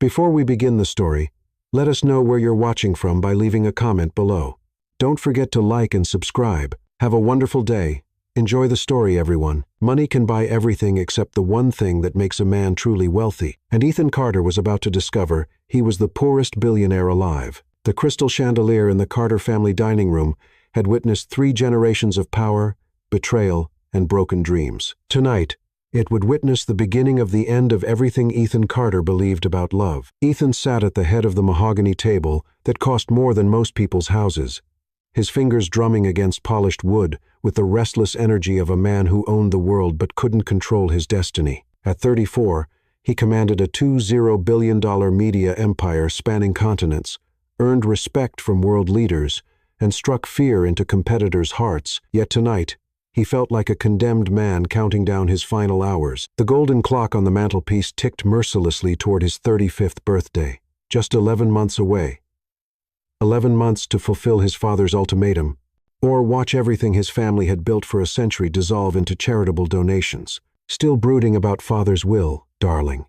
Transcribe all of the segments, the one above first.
Before we begin the story, let us know where you're watching from by leaving a comment below. Don't forget to like and subscribe. Have a wonderful day. Enjoy the story, everyone. Money can buy everything except the one thing that makes a man truly wealthy. And Ethan Carter was about to discover he was the poorest billionaire alive. The crystal chandelier in the Carter family dining room had witnessed 3 generations of power, betrayal, and broken dreams. Tonight, it would witness the beginning of the end of everything Ethan Carter believed about love. Ethan sat at the head of the mahogany table that cost more than most people's houses, his fingers drumming against polished wood with the restless energy of a man who owned the world but couldn't control his destiny. At 34, he commanded a $20 billion media empire spanning continents, earned respect from world leaders, and struck fear into competitors' hearts. Yet tonight, he felt like a condemned man counting down his final hours. The golden clock on the mantelpiece ticked mercilessly toward his 35th birthday, just 11 months away. 11 months to fulfill his father's ultimatum, or watch everything his family had built for a century dissolve into charitable donations. Still brooding about father's will, darling.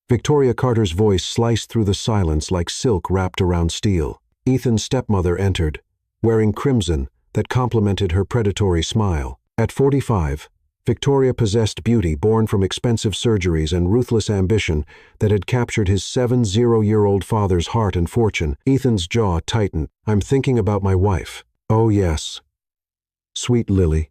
Victoria Carter's voice sliced through the silence like silk wrapped around steel. Ethan's stepmother entered, wearing crimson that complemented her predatory smile. At 45, Victoria possessed beauty born from expensive surgeries and ruthless ambition that had captured his 70-year-old father's heart and fortune. Ethan's jaw tightened. "I'm thinking about my wife." "Oh yes. Sweet Lily."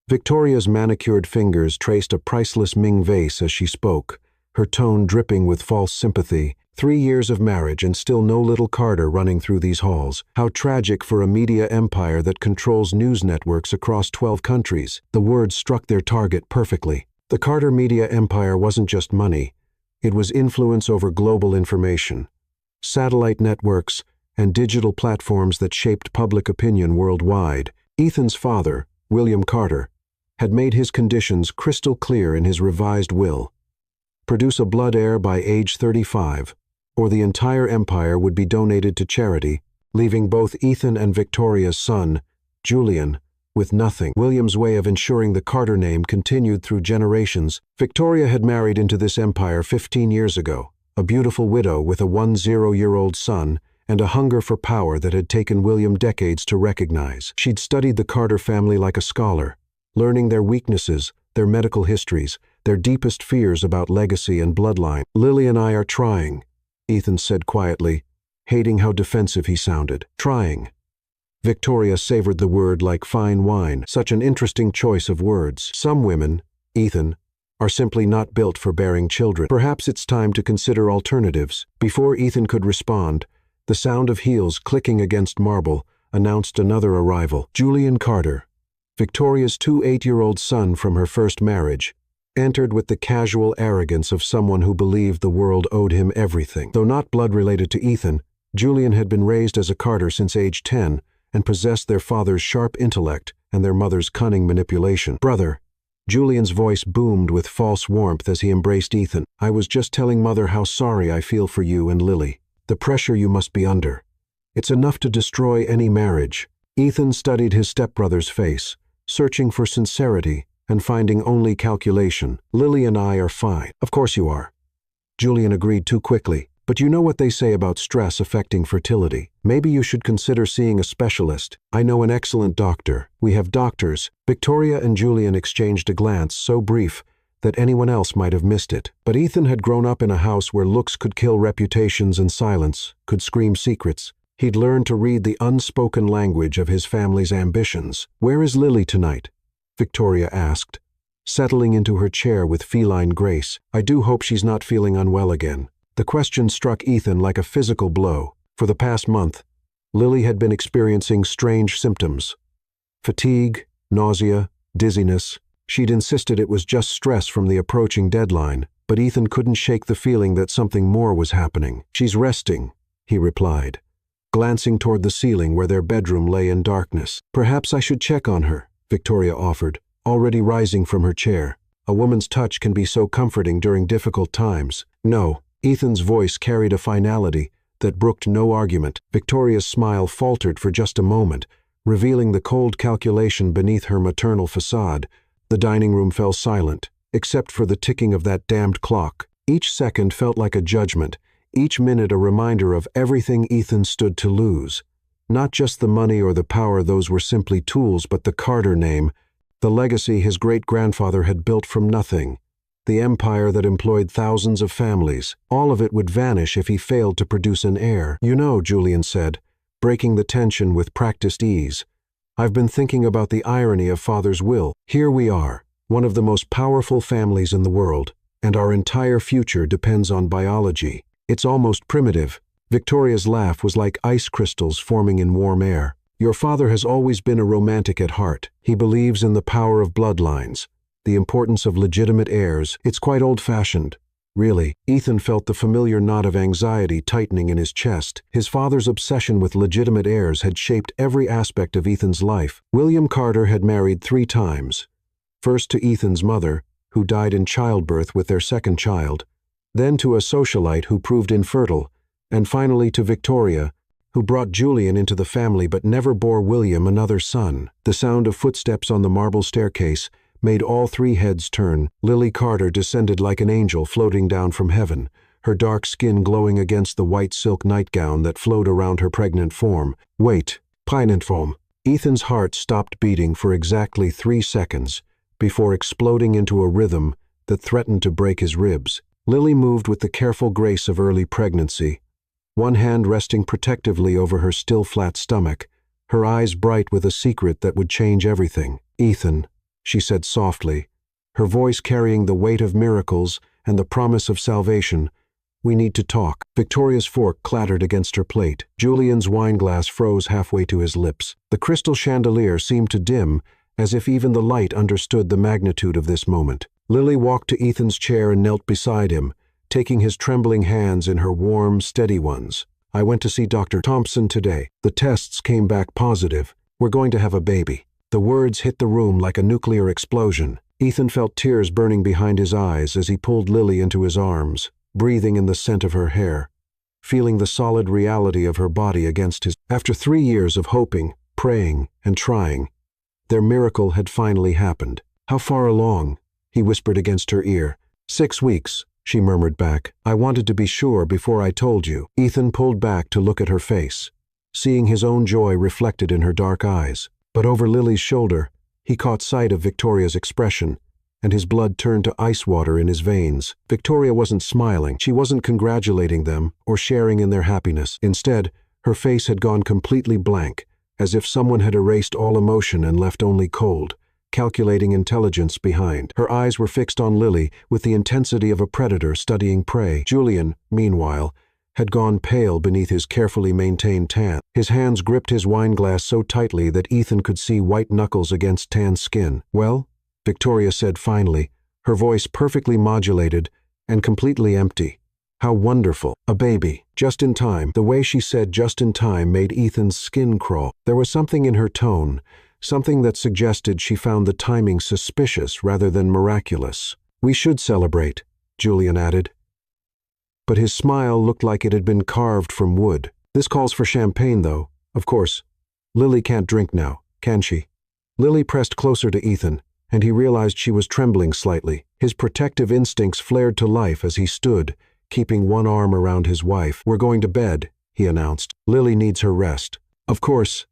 Victoria's manicured fingers traced a priceless Ming vase as she spoke, her tone dripping with false sympathy. 3 years of marriage and still no little Carter running through these halls. How tragic for a media empire that controls news networks across 12 countries. The words struck their target perfectly. The Carter media empire wasn't just money. It was influence over global information, satellite networks, and digital platforms that shaped public opinion worldwide. Ethan's father, William Carter, had made his conditions crystal clear in his revised will. Produce a blood heir by age 35, or the entire empire would be donated to charity, leaving both Ethan and Victoria's son, Julian, with nothing. William's way of ensuring the Carter name continued through generations. Victoria had married into this empire 15 years ago, a beautiful widow with a 10-year-old son and a hunger for power that had taken William decades to recognize. She'd studied the Carter family like a scholar, learning their weaknesses, their medical histories, their deepest fears about legacy and bloodline. "Lily and I are trying," Ethan said quietly, hating how defensive he sounded. "Trying." Victoria savored the word like fine wine. Such an interesting choice of words. Some women, Ethan, are simply not built for bearing children. Perhaps it's time to consider alternatives. Before Ethan could respond, the sound of heels clicking against marble announced another arrival. Julian Carter, Victoria's 8-year-old son from her first marriage, entered with the casual arrogance of someone who believed the world owed him everything. Though not blood-related to Ethan, Julian had been raised as a Carter since age 10 and possessed their father's sharp intellect and their mother's cunning manipulation. "Brother," Julian's voice boomed with false warmth as he embraced Ethan. "I was just telling Mother how sorry I feel for you and Lily. The pressure you must be under. It's enough to destroy any marriage." Ethan studied his stepbrother's face, searching for sincerity and finding only calculation. "Lily and I are fine." "Of course you are." Julian agreed too quickly. "But you know what they say about stress affecting fertility. Maybe you should consider seeing a specialist. I know an excellent doctor. We have doctors." Victoria and Julian exchanged a glance so brief that anyone else might have missed it. But Ethan had grown up in a house where looks could kill reputations and silence could scream secrets. He'd learned to read the unspoken language of his family's ambitions. "Where is Lily tonight?" Victoria asked, settling into her chair with feline grace. "I do hope she's not feeling unwell again." The question struck Ethan like a physical blow. For the past month, Lily had been experiencing strange symptoms. Fatigue, nausea, dizziness. She'd insisted it was just stress from the approaching deadline, but Ethan couldn't shake the feeling that something more was happening. "She's resting," he replied, glancing toward the ceiling where their bedroom lay in darkness. "Perhaps I should check on her," Victoria offered, already rising from her chair. "A woman's touch can be so comforting during difficult times." "No." Ethan's voice carried a finality that brooked no argument. Victoria's smile faltered for just a moment, revealing the cold calculation beneath her maternal facade. The dining room fell silent, except for the ticking of that damned clock. Each second felt like a judgment, each minute a reminder of everything Ethan stood to lose. Not just the money or the power, those were simply tools, but the Carter name, the legacy his great-grandfather had built from nothing, the empire that employed thousands of families. All of it would vanish if he failed to produce an heir. "You know," Julian said, breaking the tension with practiced ease, "I've been thinking about the irony of Father's will. Here we are, one of the most powerful families in the world, and our entire future depends on biology. It's almost primitive." Victoria's laugh was like ice crystals forming in warm air. "Your father has always been a romantic at heart. He believes in the power of bloodlines, the importance of legitimate heirs. It's quite old-fashioned." Really, Ethan felt the familiar knot of anxiety tightening in his chest. His father's obsession with legitimate heirs had shaped every aspect of Ethan's life. William Carter had married 3 times. First to Ethan's mother, who died in childbirth with their second child, then to a socialite who proved infertile, and finally to Victoria, who brought Julian into the family but never bore William another son. The sound of footsteps on the marble staircase made all 3 heads turn. Lily Carter descended like an angel floating down from heaven, her dark skin glowing against the white silk nightgown that flowed around her pregnant form. "Wait, pregnant form." Ethan's heart stopped beating for exactly 3 seconds before exploding into a rhythm that threatened to break his ribs. Lily moved with the careful grace of early pregnancy, one hand resting protectively over her still flat stomach, her eyes bright with a secret that would change everything. "Ethan," she said softly, her voice carrying the weight of miracles and the promise of salvation, "we need to talk." Victoria's fork clattered against her plate. Julian's wineglass froze halfway to his lips. The crystal chandelier seemed to dim, as if even the light understood the magnitude of this moment. Lily walked to Ethan's chair and knelt beside him, taking his trembling hands in her warm, steady ones. "I went to see Dr. Thompson today. The tests came back positive. We're going to have a baby." The words hit the room like a nuclear explosion. Ethan felt tears burning behind his eyes as he pulled Lily into his arms, breathing in the scent of her hair, feeling the solid reality of her body against his. After 3 years of hoping, praying, and trying, their miracle had finally happened. "How far along?" he whispered against her ear. 6 weeks, she murmured back. "I wanted to be sure before I told you." Ethan pulled back to look at her face, seeing his own joy reflected in her dark eyes. But over Lily's shoulder, he caught sight of Victoria's expression, and his blood turned to ice water in his veins. Victoria wasn't smiling. She wasn't congratulating them or sharing in their happiness. Instead, her face had gone completely blank, as if someone had erased all emotion and left only cold, calculating intelligence behind. Her eyes were fixed on Lily with the intensity of a predator studying prey. Julian, meanwhile, had gone pale beneath his carefully maintained tan. His hands gripped his wineglass so tightly that Ethan could see white knuckles against tan skin. "Well?" Victoria said finally, her voice perfectly modulated and completely empty. "How wonderful. A baby. Just in time." The way she said "just in time" made Ethan's skin crawl. There was something in her tone, something that suggested she found the timing suspicious rather than miraculous. "We should celebrate," Julian added. But his smile looked like it had been carved from wood. "This calls for champagne, though. Of course. Lily can't drink now, can she?" Lily pressed closer to Ethan, and he realized she was trembling slightly. His protective instincts flared to life as he stood, keeping one arm around his wife. "We're going to bed," he announced. "Lily needs her rest." "Of course,"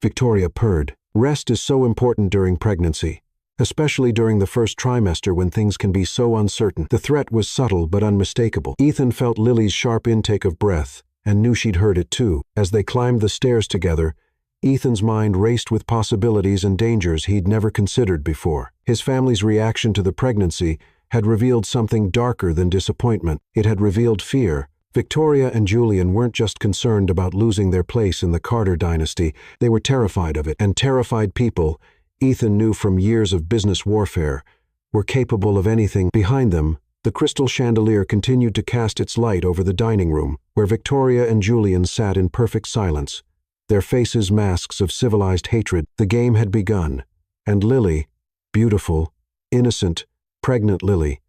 Victoria purred. "Rest is so important during pregnancy, especially during the first trimester when things can be so uncertain." The threat was subtle but unmistakable. Ethan felt Lily's sharp intake of breath and knew she'd heard it too. As they climbed the stairs together, Ethan's mind raced with possibilities and dangers he'd never considered before. His family's reaction to the pregnancy had revealed something darker than disappointment. It had revealed fear. Victoria and Julian weren't just concerned about losing their place in the Carter dynasty, they were terrified of it. And terrified people, Ethan knew from years of business warfare, were capable of anything. Behind them, the crystal chandelier continued to cast its light over the dining room, where Victoria and Julian sat in perfect silence, their faces masks of civilized hatred. The game had begun, and Lily, beautiful, innocent, pregnant Lily,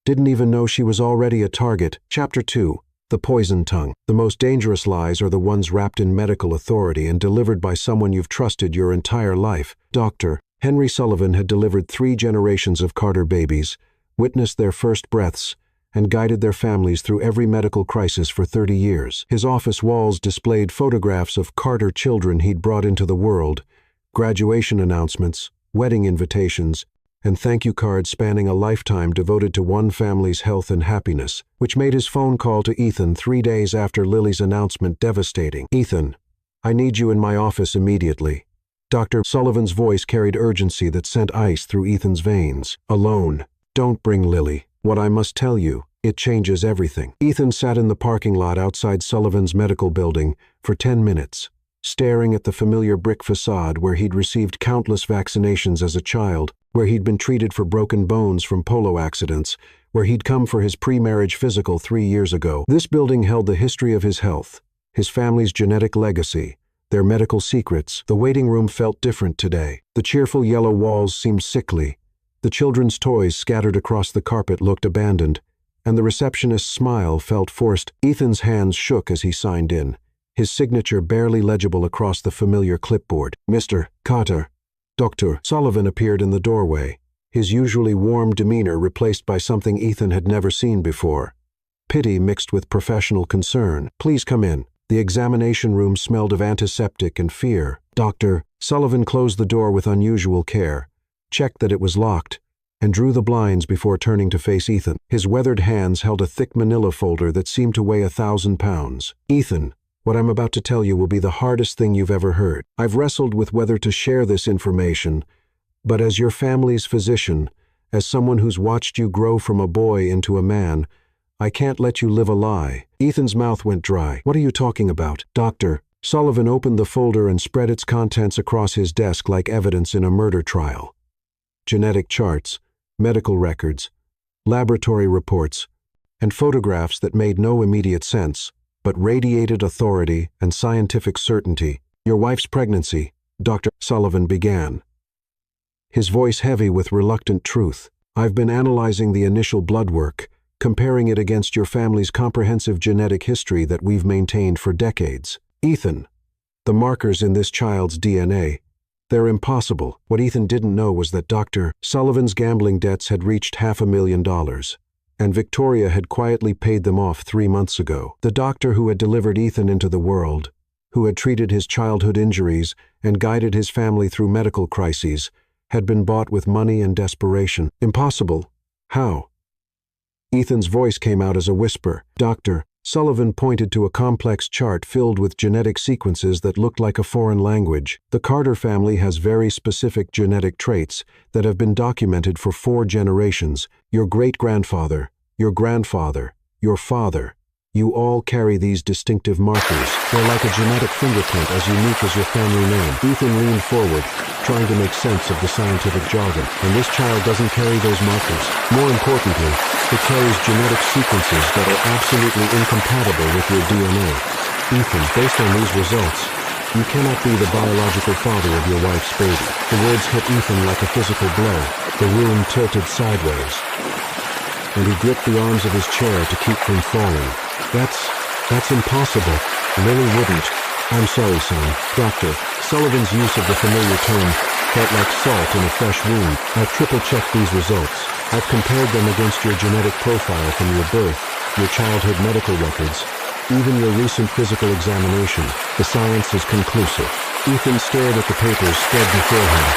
didn't even know she was already a target. Chapter 2. The Poison Tongue. The most dangerous lies are the ones wrapped in medical authority and delivered by someone you've trusted your entire life. Dr. Henry Sullivan had delivered 3 generations of Carter babies, witnessed their first breaths, and guided their families through every medical crisis for 30 years. His office walls displayed photographs of Carter children he'd brought into the world, graduation announcements, wedding invitations, and thank you cards spanning a lifetime devoted to one family's health and happiness, which made his phone call to Ethan 3 days after Lily's announcement devastating. "Ethan, I need you in my office immediately." Dr. Sullivan's voice carried urgency that sent ice through Ethan's veins. "Alone. Don't bring Lily. What I must tell you, it changes everything." Ethan sat in the parking lot outside Sullivan's medical building for 10 minutes, staring at the familiar brick facade where he'd received countless vaccinations as a child, where he'd been treated for broken bones from polo accidents, where he'd come for his pre-marriage physical 3 years ago. This building held the history of his health, his family's genetic legacy, their medical secrets. The waiting room felt different today. The cheerful yellow walls seemed sickly. The children's toys scattered across the carpet looked abandoned, and the receptionist's smile felt forced. Ethan's hands shook as he signed in, his signature barely legible across the familiar clipboard. "Mr. Carter." Dr. Sullivan appeared in the doorway, his usually warm demeanor replaced by something Ethan had never seen before. Pity mixed with professional concern. "Please come in." The examination room smelled of antiseptic and fear. Dr. Sullivan closed the door with unusual care, checked that it was locked, and drew the blinds before turning to face Ethan. His weathered hands held a thick manila folder that seemed to weigh 1,000 pounds. "Ethan, what I'm about to tell you will be the hardest thing you've ever heard. I've wrestled with whether to share this information, but as your family's physician, as someone who's watched you grow from a boy into a man, I can't let you live a lie." Ethan's mouth went dry. "What are you talking about?" Dr. Sullivan opened the folder and spread its contents across his desk like evidence in a murder trial. Genetic charts, medical records, laboratory reports, and photographs that made no immediate sense, but radiated authority and scientific certainty. "Your wife's pregnancy," Dr. Sullivan began, his voice heavy with reluctant truth. "I've been analyzing the initial blood work, comparing it against your family's comprehensive genetic history that we've maintained for decades. Ethan, the markers in this child's DNA, they're impossible." What Ethan didn't know was that Dr. Sullivan's gambling debts had reached $500,000. And Victoria had quietly paid them off 3 months ago. The doctor who had delivered Ethan into the world, who had treated his childhood injuries and guided his family through medical crises, had been bought with money and desperation. "Impossible? How?" Ethan's voice came out as a whisper. Dr. Sullivan pointed to a complex chart filled with genetic sequences that looked like a foreign language. "The Carter family has very specific genetic traits that have been documented for 4 generations. Your great-grandfather, your grandfather, your father. You all carry these distinctive markers. They're like a genetic fingerprint as unique as your family name." Ethan leaned forward, trying to make sense of the scientific jargon. "And this child doesn't carry those markers. More importantly, it carries genetic sequences that are absolutely incompatible with your DNA. Ethan, based on these results, you cannot be the biological father of your wife's baby." The words hit Ethan like a physical blow. The room tilted sideways, and he gripped the arms of his chair to keep from falling. That's impossible. Lily wouldn't." "I'm sorry, son." Dr. Sullivan's use of the familiar term felt like salt in a fresh wound. "I've triple-checked these results. I've compared them against your genetic profile from your birth, your childhood medical records, even your recent physical examination. The science is conclusive." Ethan stared at the papers spread before him,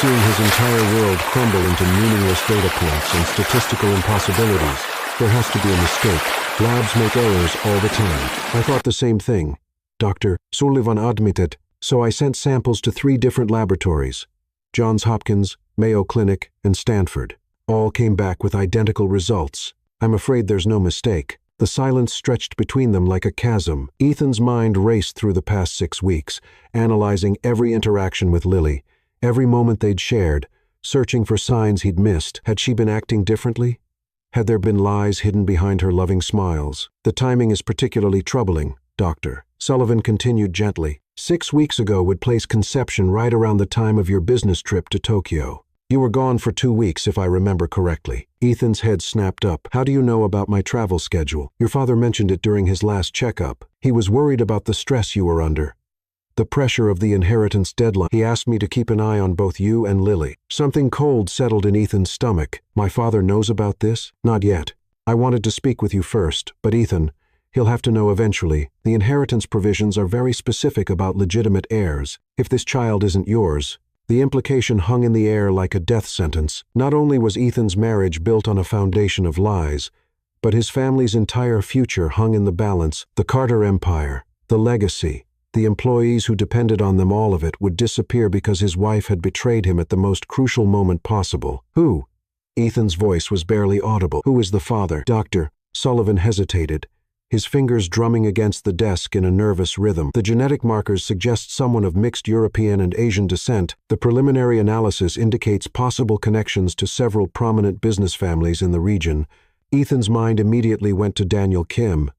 seeing his entire world crumble into meaningless data points and statistical impossibilities. "There has to be a mistake. Labs make errors all the time." "I thought the same thing," Dr. Sullivan admitted. "So I sent samples to 3 different laboratories, Johns Hopkins, Mayo Clinic, and Stanford. All came back with identical results. I'm afraid there's no mistake." The silence stretched between them like a chasm. Ethan's mind raced through the past 6 weeks, analyzing every interaction with Lily, every moment they'd shared, searching for signs he'd missed. Had she been acting differently? Had there been lies hidden behind her loving smiles? "The timing is particularly troubling," Dr. Sullivan continued gently. 6 weeks ago would place conception right around the time of your business trip to Tokyo. You were gone for 2 weeks, if I remember correctly. Ethan's head snapped up. "How do you know about my travel schedule?" "Your father mentioned it during his last checkup. He was worried about the stress you were under. The pressure of the inheritance deadline. He asked me to keep an eye on both you and Lily." Something cold settled in Ethan's stomach. "My father knows about this?" "Not yet. I wanted to speak with you first, but Ethan, he'll have to know eventually. The inheritance provisions are very specific about legitimate heirs. If this child isn't yours, the implication hung in the air like a death sentence. Not only was Ethan's marriage built on a foundation of lies, but his family's entire future hung in the balance. The Carter empire, the legacy, the employees who depended on them, all of it would disappear because his wife had betrayed him at the most crucial moment possible. Who? Ethan's voice was barely audible. Who is the father? Doctor. Sullivan hesitated, his fingers drumming against the desk in a nervous rhythm. The genetic markers suggest someone of mixed European and Asian descent. The preliminary analysis indicates possible connections to several prominent business families in the region. Ethan's mind immediately went to Daniel Kim,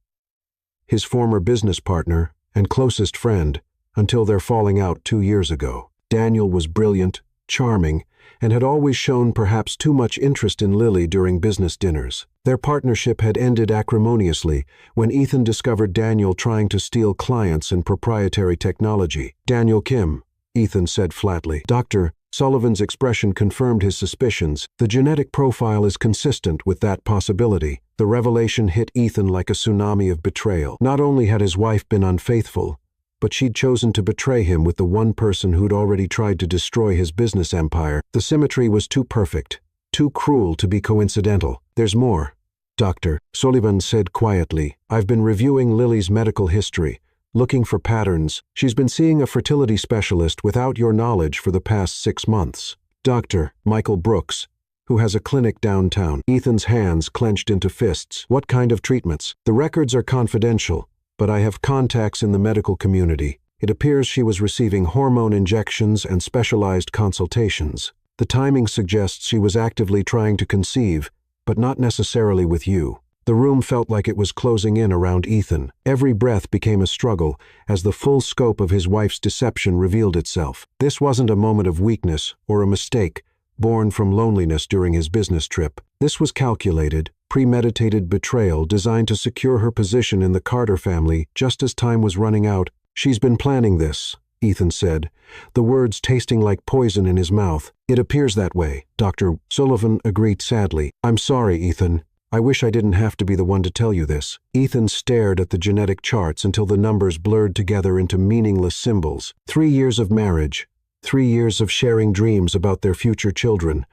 his former business partner and closest friend, until their falling out 2 years ago. Daniel was brilliant, charming, and had always shown perhaps too much interest in Lily during business dinners. Their partnership had ended acrimoniously when Ethan discovered Daniel trying to steal clients and proprietary technology. Daniel Kim, Ethan said flatly. Dr. Sullivan's expression confirmed his suspicions. The genetic profile is consistent with that possibility. The revelation hit Ethan like a tsunami of betrayal. Not only had his wife been unfaithful, but she'd chosen to betray him with the one person who'd already tried to destroy his business empire. The symmetry was too perfect, too cruel to be coincidental. There's more, Doctor, Sullivan said quietly. I've been reviewing Lily's medical history, looking for patterns. She's been seeing a fertility specialist without your knowledge for the past 6 months. Dr. Michael Brooks, who has a clinic downtown. Ethan's hands clenched into fists. What kind of treatments? The records are confidential, but I have contacts in the medical community. It appears she was receiving hormone injections and specialized consultations. The timing suggests she was actively trying to conceive, but not necessarily with you. The room felt like it was closing in around Ethan. Every breath became a struggle as the full scope of his wife's deception revealed itself. This wasn't a moment of weakness or a mistake born from loneliness during his business trip. This was calculated, premeditated betrayal designed to secure her position in the Carter family just as time was running out. She's been planning this, Ethan said, the words tasting like poison in his mouth. It appears that way, Dr. Sullivan agreed sadly. I'm sorry, Ethan. I wish I didn't have to be the one to tell you this. Ethan stared at the genetic charts until the numbers blurred together into meaningless symbols. 3 years of marriage, 3 years of sharing dreams about their future children,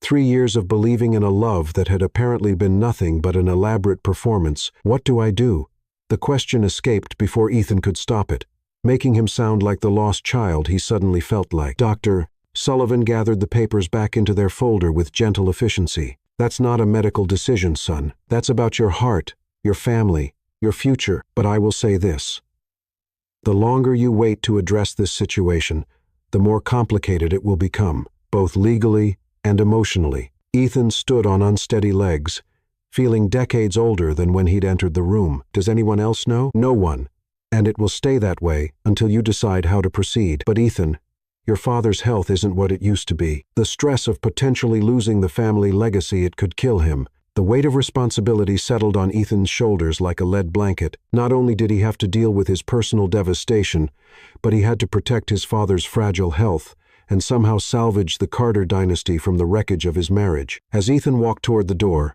3 years of believing in a love that had apparently been nothing but an elaborate performance. What do I do? The question escaped before Ethan could stop it, making him sound like the lost child he suddenly felt like. Dr. Sullivan gathered the papers back into their folder with gentle efficiency. That's not a medical decision, son. That's about your heart, your family, your future. But I will say this. The longer you wait to address this situation, the more complicated it will become, both legally and emotionally. Ethan stood on unsteady legs, feeling decades older than when he'd entered the room. Does anyone else know? No one. And it will stay that way until you decide how to proceed. But Ethan, your father's health isn't what it used to be. The stress of potentially losing the family legacy, it could kill him. The weight of responsibility settled on Ethan's shoulders like a lead blanket. Not only did he have to deal with his personal devastation, but he had to protect his father's fragile health and somehow salvage the Carter dynasty from the wreckage of his marriage. As Ethan walked toward the door,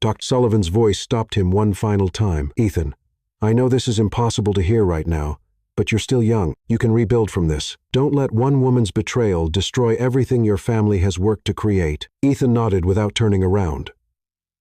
Dr. Sullivan's voice stopped him one final time. Ethan, I know this is impossible to hear right now, but you're still young. You can rebuild from this. Don't let one woman's betrayal destroy everything your family has worked to create. Ethan nodded without turning around,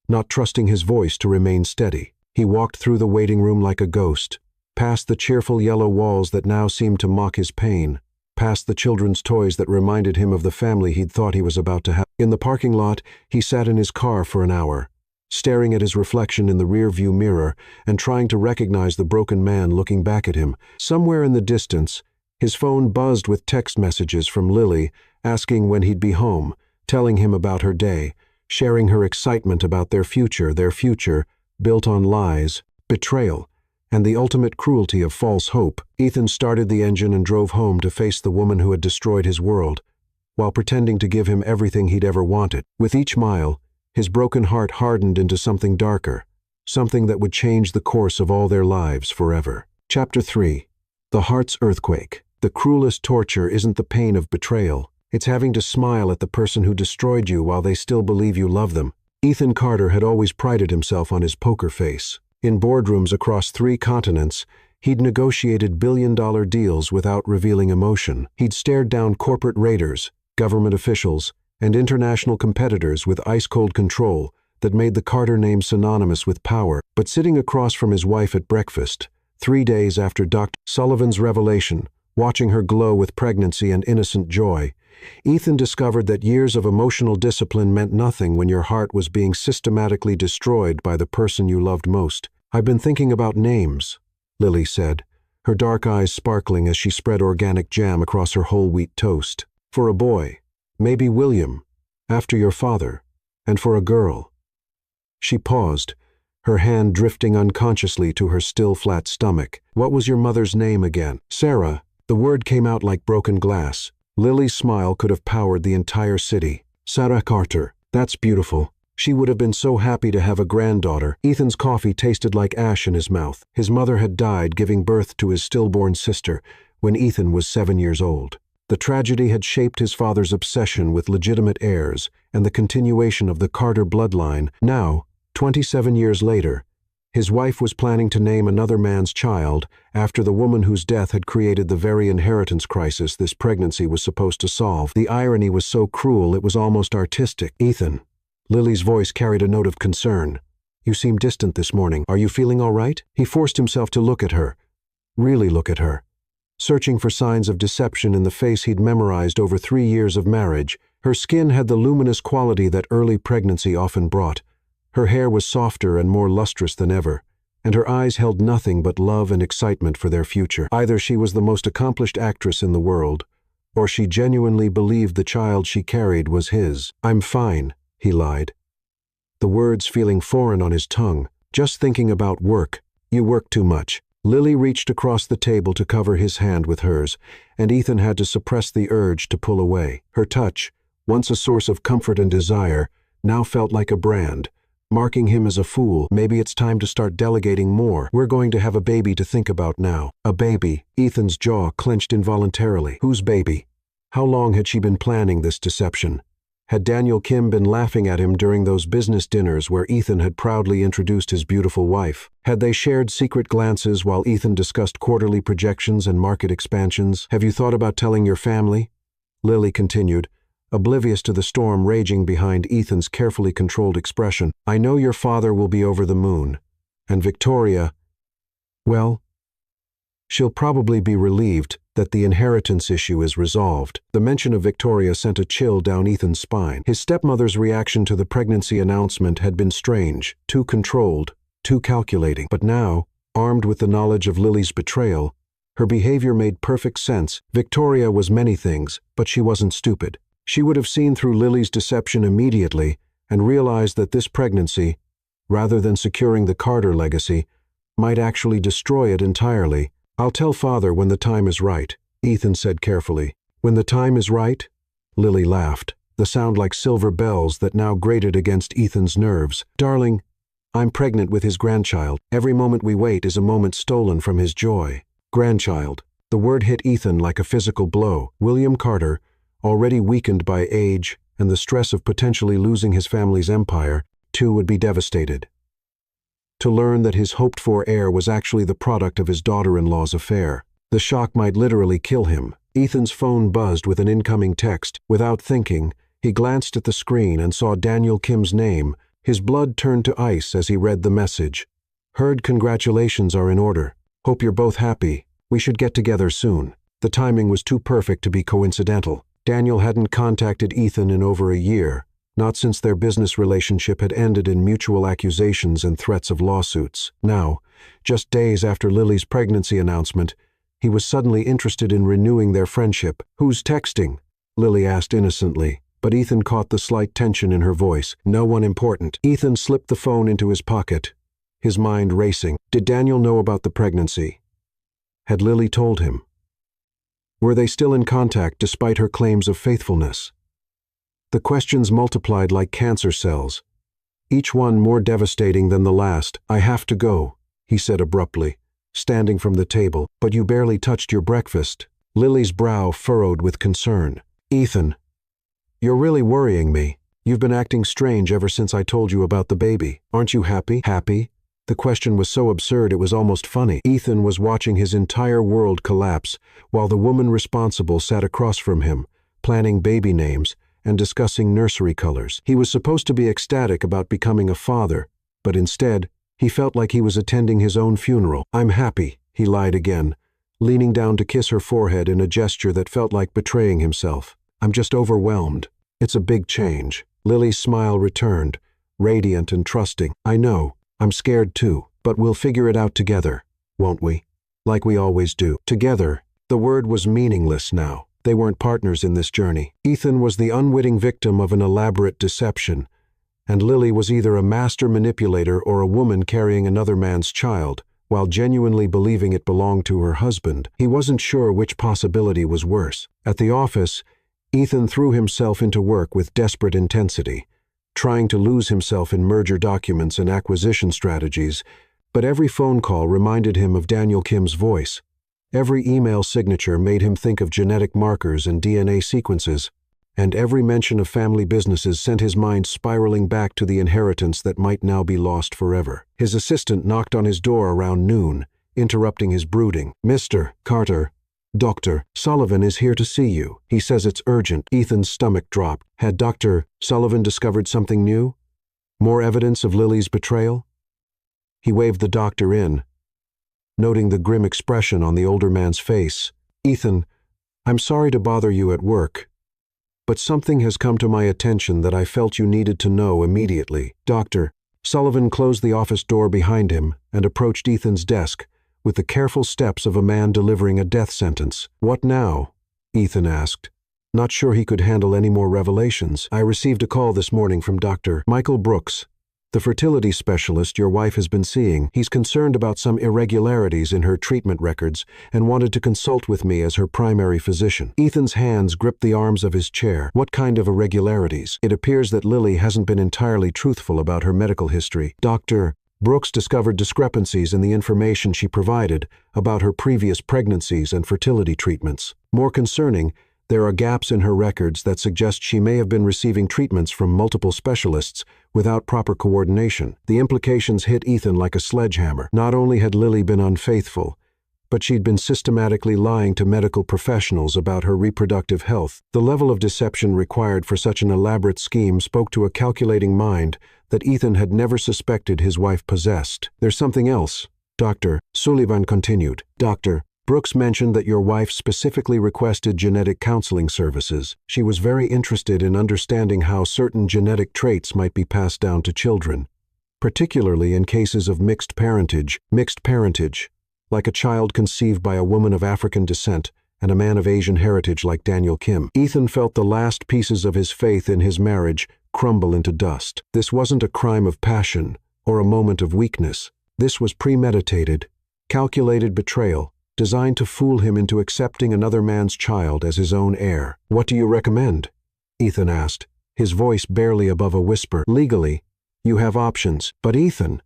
not trusting his voice to remain steady. He walked through the waiting room like a ghost, past the cheerful yellow walls that now seemed to mock his pain, past the children's toys that reminded him of the family he'd thought he was about to have. In the parking lot, he sat in his car for an hour, staring at his reflection in the rear-view mirror and trying to recognize the broken man looking back at him. Somewhere in the distance, his phone buzzed with text messages from Lily, asking when he'd be home, telling him about her day, sharing her excitement about their future built on lies, betrayal, and the ultimate cruelty of false hope. Ethan started the engine and drove home to face the woman who had destroyed his world, while pretending to give him everything he'd ever wanted. With each mile, his broken heart hardened into something darker, something that would change the course of all their lives forever. Chapter 3. The Heart's Earthquake. The cruelest torture isn't the pain of betrayal. It's having to smile at the person who destroyed you while they still believe you love them. Ethan Carter had always prided himself on his poker face. In boardrooms across 3 continents, he'd negotiated billion-dollar deals without revealing emotion. He'd stared down corporate raiders, government officials, and international competitors with ice-cold control that made the Carter name synonymous with power. But sitting across from his wife at breakfast, 3 days after Dr. Sullivan's revelation, watching her glow with pregnancy and innocent joy, Ethan discovered that years of emotional discipline meant nothing when your heart was being systematically destroyed by the person you loved most. "I've been thinking about names," Lily said, her dark eyes sparkling as she spread organic jam across her whole wheat toast. "For a boy, maybe William, after your father, and for a girl." She paused, her hand drifting unconsciously to her still flat stomach. "What was your mother's name again?" "Sarah." The word came out like broken glass. Lily's smile could have powered the entire city. "Sarah Carter. That's beautiful. She would have been so happy to have a granddaughter." Ethan's coffee tasted like ash in his mouth. His mother had died giving birth to his stillborn sister when Ethan was 7 years old. The tragedy had shaped his father's obsession with legitimate heirs and the continuation of the Carter bloodline. Now, 27 years later, his wife was planning to name another man's child after the woman whose death had created the very inheritance crisis this pregnancy was supposed to solve. The irony was so cruel it was almost artistic. "Ethan." Lily's voice carried a note of concern. "You seem distant this morning. Are you feeling all right?" He forced himself to look at her. Really look at her. Searching for signs of deception in the face he'd memorized over 3 years of marriage. Her skin had the luminous quality that early pregnancy often brought. Her hair was softer and more lustrous than ever, and her eyes held nothing but love and excitement for their future. Either she was the most accomplished actress in the world, or she genuinely believed the child she carried was his. "I'm fine," he lied, the words feeling foreign on his tongue. "Just thinking about work. You work too much." Lily reached across the table to cover his hand with hers, and Ethan had to suppress the urge to pull away. Her touch, once a source of comfort and desire, now felt like a brand, marking him as a fool. "Maybe it's time to start delegating more. We're going to have a baby to think about now." A baby? Ethan's jaw clenched involuntarily. Whose baby? How long had she been planning this deception? Had Daniel Kim been laughing at him during those business dinners where Ethan had proudly introduced his beautiful wife? Had they shared secret glances while Ethan discussed quarterly projections and market expansions? "Have you thought about telling your family?" Lily continued, oblivious to the storm raging behind Ethan's carefully controlled expression. "I know your father will be over the moon. And Victoria, well, she'll probably be relieved that the inheritance issue is resolved." The mention of Victoria sent a chill down Ethan's spine. His stepmother's reaction to the pregnancy announcement had been strange, too controlled, too calculating. But now, armed with the knowledge of Lily's betrayal, her behavior made perfect sense. Victoria was many things, but she wasn't stupid. She would have seen through Lily's deception immediately and realized that this pregnancy, rather than securing the Carter legacy, might actually destroy it entirely. "I'll tell Father when the time is right," Ethan said carefully. "When the time is right?" Lily laughed, the sound like silver bells that now grated against Ethan's nerves. "Darling, I'm pregnant with his grandchild. Every moment we wait is a moment stolen from his joy." Grandchild. The word hit Ethan like a physical blow. William Carter, already weakened by age and the stress of potentially losing his family's empire, too would be devastated. To learn that his hoped-for heir was actually the product of his daughter-in-law's affair. The shock might literally kill him. Ethan's phone buzzed with an incoming text. Without thinking, he glanced at the screen and saw Daniel Kim's name. His blood turned to ice as he read the message. "Heard congratulations are in order. Hope you're both happy. We should get together soon." The timing was too perfect to be coincidental. Daniel hadn't contacted Ethan in over a year, not since their business relationship had ended in mutual accusations and threats of lawsuits. Now, just days after Lily's pregnancy announcement, he was suddenly interested in renewing their friendship. "Who's texting?" Lily asked innocently, but Ethan caught the slight tension in her voice. "No one important." Ethan slipped the phone into his pocket, his mind racing. Did Daniel know about the pregnancy? Had Lily told him? Were they still in contact despite her claims of faithfulness? The questions multiplied like cancer cells, each one more devastating than the last. "I have to go," he said abruptly, standing from the table. "But you barely touched your breakfast." Lily's brow furrowed with concern. "Ethan, you're really worrying me." You've been acting strange ever since I told you about the baby. Aren't you happy? Happy? The question was so absurd it was almost funny. Ethan was watching his entire world collapse, while the woman responsible sat across from him, planning baby names and discussing nursery colors. He was supposed to be ecstatic about becoming a father, but instead, he felt like he was attending his own funeral. I'm happy, he lied again, leaning down to kiss her forehead in a gesture that felt like betraying himself. I'm just overwhelmed. It's a big change. Lily's smile returned, radiant and trusting. I know, I'm scared too, but we'll figure it out together, won't we? Like we always do. Together. The word was meaningless now. They weren't partners in this journey. Ethan was the unwitting victim of an elaborate deception, and Lily was either a master manipulator or a woman carrying another man's child, while genuinely believing it belonged to her husband. He wasn't sure which possibility was worse. At the office, Ethan threw himself into work with desperate intensity, trying to lose himself in merger documents and acquisition strategies, but every phone call reminded him of Daniel Kim's voice. Every email signature made him think of genetic markers and DNA sequences, and every mention of family businesses sent his mind spiraling back to the inheritance that might now be lost forever. His assistant knocked on his door around noon, interrupting his brooding. Mr. Carter, Dr. Sullivan is here to see you. He says it's urgent. Ethan's stomach dropped. Had Dr. Sullivan discovered something new? More evidence of Lily's betrayal? He waved the doctor in, noting the grim expression on the older man's face. Ethan, I'm sorry to bother you at work, but something has come to my attention that I felt you needed to know immediately. Dr. Sullivan closed the office door behind him and approached Ethan's desk with the careful steps of a man delivering a death sentence. What now? Ethan asked, not sure he could handle any more revelations. I received a call this morning from Dr. Michael Brooks, the fertility specialist your wife has been seeing. He's concerned about some irregularities in her treatment records and wanted to consult with me as her primary physician. Ethan's hands gripped the arms of his chair. What kind of irregularities? It appears that Lily hasn't been entirely truthful about her medical history. Dr. Brooks discovered discrepancies in the information she provided about her previous pregnancies and fertility treatments. More concerning, there are gaps in her records that suggest she may have been receiving treatments from multiple specialists without proper coordination. The implications hit Ethan like a sledgehammer. Not only had Lily been unfaithful, but she'd been systematically lying to medical professionals about her reproductive health. The level of deception required for such an elaborate scheme spoke to a calculating mind that Ethan had never suspected his wife possessed. There's something else, Dr. Sullivan continued. Dr. Brooks mentioned that your wife specifically requested genetic counseling services. She was very interested in understanding how certain genetic traits might be passed down to children, particularly in cases of mixed parentage, like a child conceived by a woman of African descent and a man of Asian heritage like Daniel Kim. Ethan felt the last pieces of his faith in his marriage crumble into dust. This wasn't a crime of passion or a moment of weakness. This was premeditated, calculated betrayal, designed to fool him into accepting another man's child as his own heir. What do you recommend? Ethan asked, his voice barely above a whisper. Legally, you have options. But Ethan,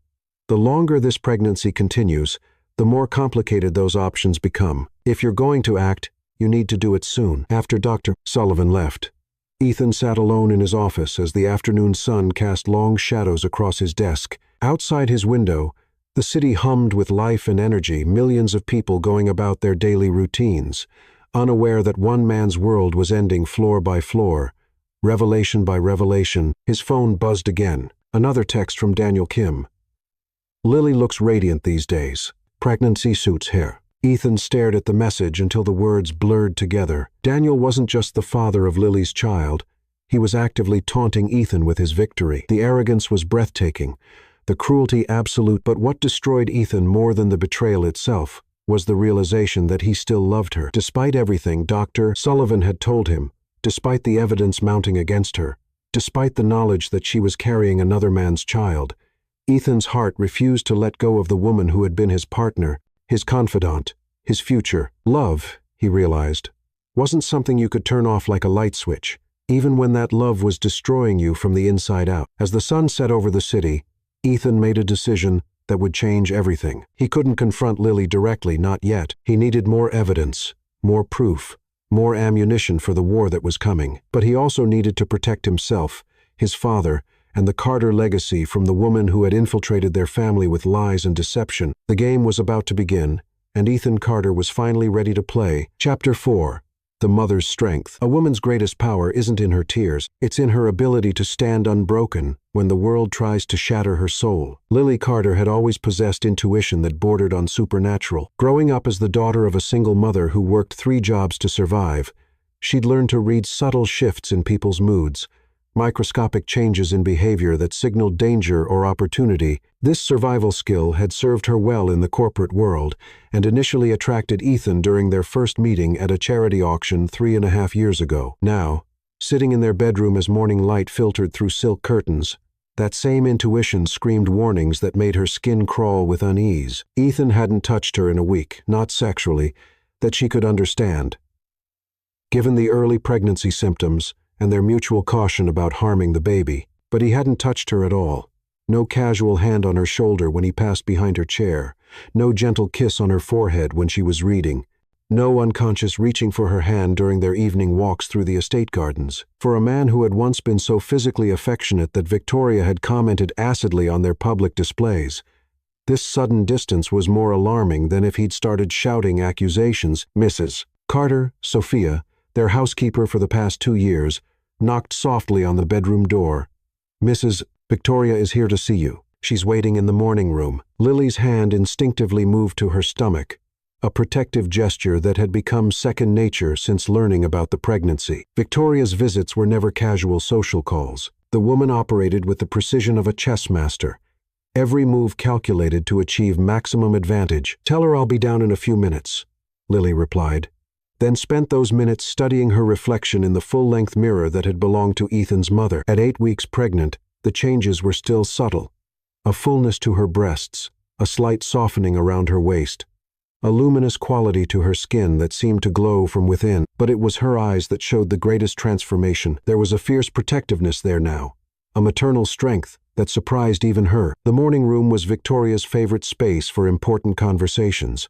the longer this pregnancy continues, the more complicated those options become. If you're going to act, you need to do it soon. After Dr. Sullivan left, Ethan sat alone in his office as the afternoon sun cast long shadows across his desk. Outside his window, the city hummed with life and energy, millions of people going about their daily routines, unaware that one man's world was ending floor by floor, revelation by revelation. His phone buzzed again. Another text from Daniel Kim. Lily looks radiant these days. Pregnancy suits her. Ethan stared at the message until the words blurred together. Daniel wasn't just the father of Lily's child. He was actively taunting Ethan with his victory. The arrogance was breathtaking, the cruelty absolute, but what destroyed Ethan more than the betrayal itself was the realization that he still loved her. Despite everything Dr. Sullivan had told him, despite the evidence mounting against her, despite the knowledge that she was carrying another man's child, Ethan's heart refused to let go of the woman who had been his partner, his confidant, his future. Love, he realized, wasn't something you could turn off like a light switch, even when that love was destroying you from the inside out. As the sun set over the city, Ethan made a decision that would change everything. He couldn't confront Lily directly, not yet. He needed more evidence, more proof, more ammunition for the war that was coming. But he also needed to protect himself, his father, and the Carter legacy from the woman who had infiltrated their family with lies and deception. The game was about to begin, and Ethan Carter was finally ready to play. Chapter 4. The Mother's Strength. A woman's greatest power isn't in her tears, it's in her ability to stand unbroken when the world tries to shatter her soul. Lily Carter had always possessed intuition that bordered on supernatural. Growing up as the daughter of a single mother who worked 3 jobs to survive, she'd learned to read subtle shifts in people's moods, microscopic changes in behavior that signaled danger or opportunity. This survival skill had served her well in the corporate world and initially attracted Ethan during their first meeting at a charity auction 3.5 years ago. Now, sitting in their bedroom as morning light filtered through silk curtains, that same intuition screamed warnings that made her skin crawl with unease. Ethan hadn't touched her in a week, not sexually, that she could understand. Given the early pregnancy symptoms, and their mutual caution about harming the baby, but he hadn't touched her at all. No casual hand on her shoulder when he passed behind her chair, no gentle kiss on her forehead when she was reading, no unconscious reaching for her hand during their evening walks through the estate gardens. For a man who had once been so physically affectionate that Victoria had commented acidly on their public displays, this sudden distance was more alarming than if he'd started shouting accusations. Mrs. Carter, Sophia, their housekeeper for the past 2 years, knocked softly on the bedroom door. "Mrs. Victoria is here to see you. She's waiting in the morning room." Lily's hand instinctively moved to her stomach, a protective gesture that had become second nature since learning about the pregnancy. Victoria's visits were never casual social calls. The woman operated with the precision of a chess master, every move calculated to achieve maximum advantage. "Tell her I'll be down in a few minutes," Lily replied, then spent those minutes studying her reflection in the full-length mirror that had belonged to Ethan's mother. At 8 weeks pregnant, the changes were still subtle. A fullness to her breasts, a slight softening around her waist, a luminous quality to her skin that seemed to glow from within. But it was her eyes that showed the greatest transformation. There was a fierce protectiveness there now, a maternal strength that surprised even her. The morning room was Victoria's favorite space for important conversations.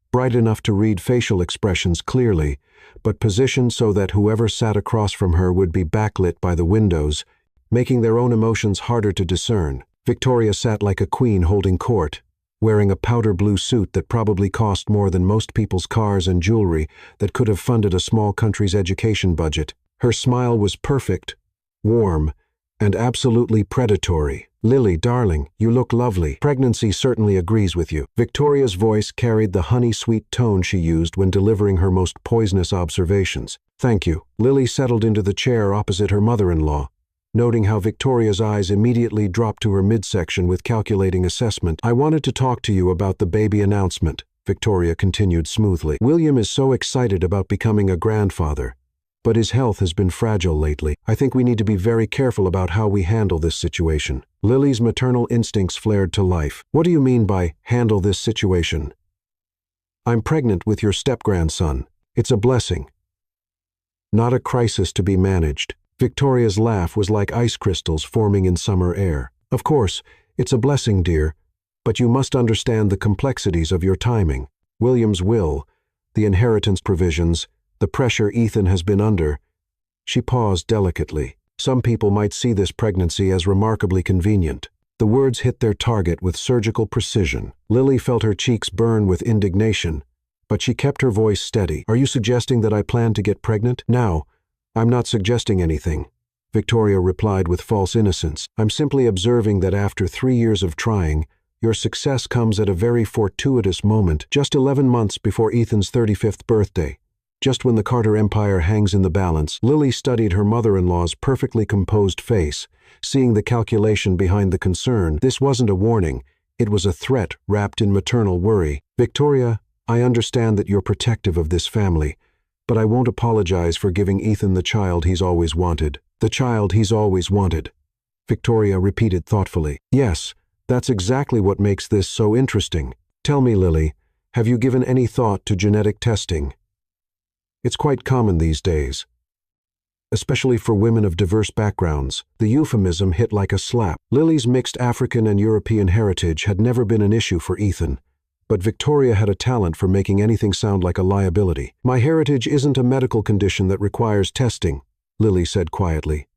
Bright enough to read facial expressions clearly, but positioned so that whoever sat across from her would be backlit by the windows, making their own emotions harder to discern. Victoria sat like a queen holding court, wearing a powder blue suit that probably cost more than most people's cars and jewelry that could have funded a small country's education budget. Her smile was perfect, warm, and absolutely predatory. "Lily, darling, you look lovely. Pregnancy certainly agrees with you." Victoria's voice carried the honey-sweet tone she used when delivering her most poisonous observations. "Thank you." Lily settled into the chair opposite her mother-in-law, noting how Victoria's eyes immediately dropped to her midsection with calculating assessment. "I wanted to talk to you about the baby announcement," Victoria continued smoothly. "William is so excited about becoming a grandfather, but his health has been fragile lately. I think we need to be very careful about how we handle this situation." Lily's maternal instincts flared to life. "What do you mean by handle this situation?" "I'm pregnant with your step-grandson. It's a blessing, not a crisis to be managed." Victoria's laugh was like ice crystals forming in summer air. "Of course, it's a blessing, dear, but you must understand the complexities of your timing. William's will, the inheritance provisions, the pressure Ethan has been under." She paused delicately. "Some people might see this pregnancy as remarkably convenient." The words hit their target with surgical precision. Lily felt her cheeks burn with indignation, but she kept her voice steady. "Are you suggesting that I plan to get pregnant?" "No, I'm not suggesting anything," Victoria replied with false innocence. "I'm simply observing that after 3 years of trying, your success comes at a very fortuitous moment, just 11 months before Ethan's 35th birthday. Just when the Carter empire hangs in the balance." Lily studied her mother-in-law's perfectly composed face, seeing the calculation behind the concern. This wasn't a warning, it was a threat wrapped in maternal worry. "Victoria, I understand that you're protective of this family, but I won't apologize for giving Ethan the child he's always wanted." "The child he's always wanted," Victoria repeated thoughtfully. "Yes, that's exactly what makes this so interesting. Tell me, Lily, have you given any thought to genetic testing? It's quite common these days, especially for women of diverse backgrounds." The euphemism hit like a slap. Lily's mixed African and European heritage had never been an issue for Ethan, but Victoria had a talent for making anything sound like a liability. "My heritage isn't a medical condition that requires testing," Lily said quietly.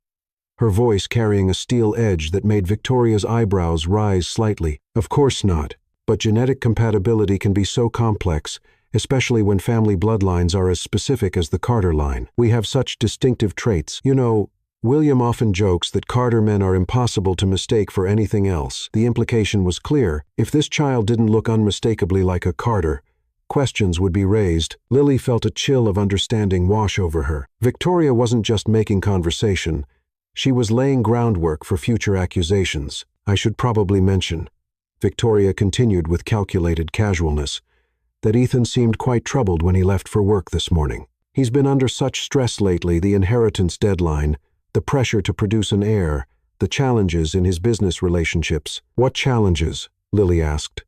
her voice carrying a steel edge that made Victoria's eyebrows rise slightly. Of course not, but genetic compatibility can be so complex, especially when family bloodlines are as specific as the Carter line. We have such distinctive traits. You know, William often jokes that Carter men are impossible to mistake for anything else. The implication was clear. If this child didn't look unmistakably like a Carter, questions would be raised. Lily felt a chill of understanding wash over her. Victoria wasn't just making conversation. She was laying groundwork for future accusations. I should probably mention, Victoria continued with calculated casualness, that Ethan seemed quite troubled when he left for work this morning. He's been under such stress lately, the inheritance deadline, the pressure to produce an heir, the challenges in his business relationships. What challenges? Lily asked,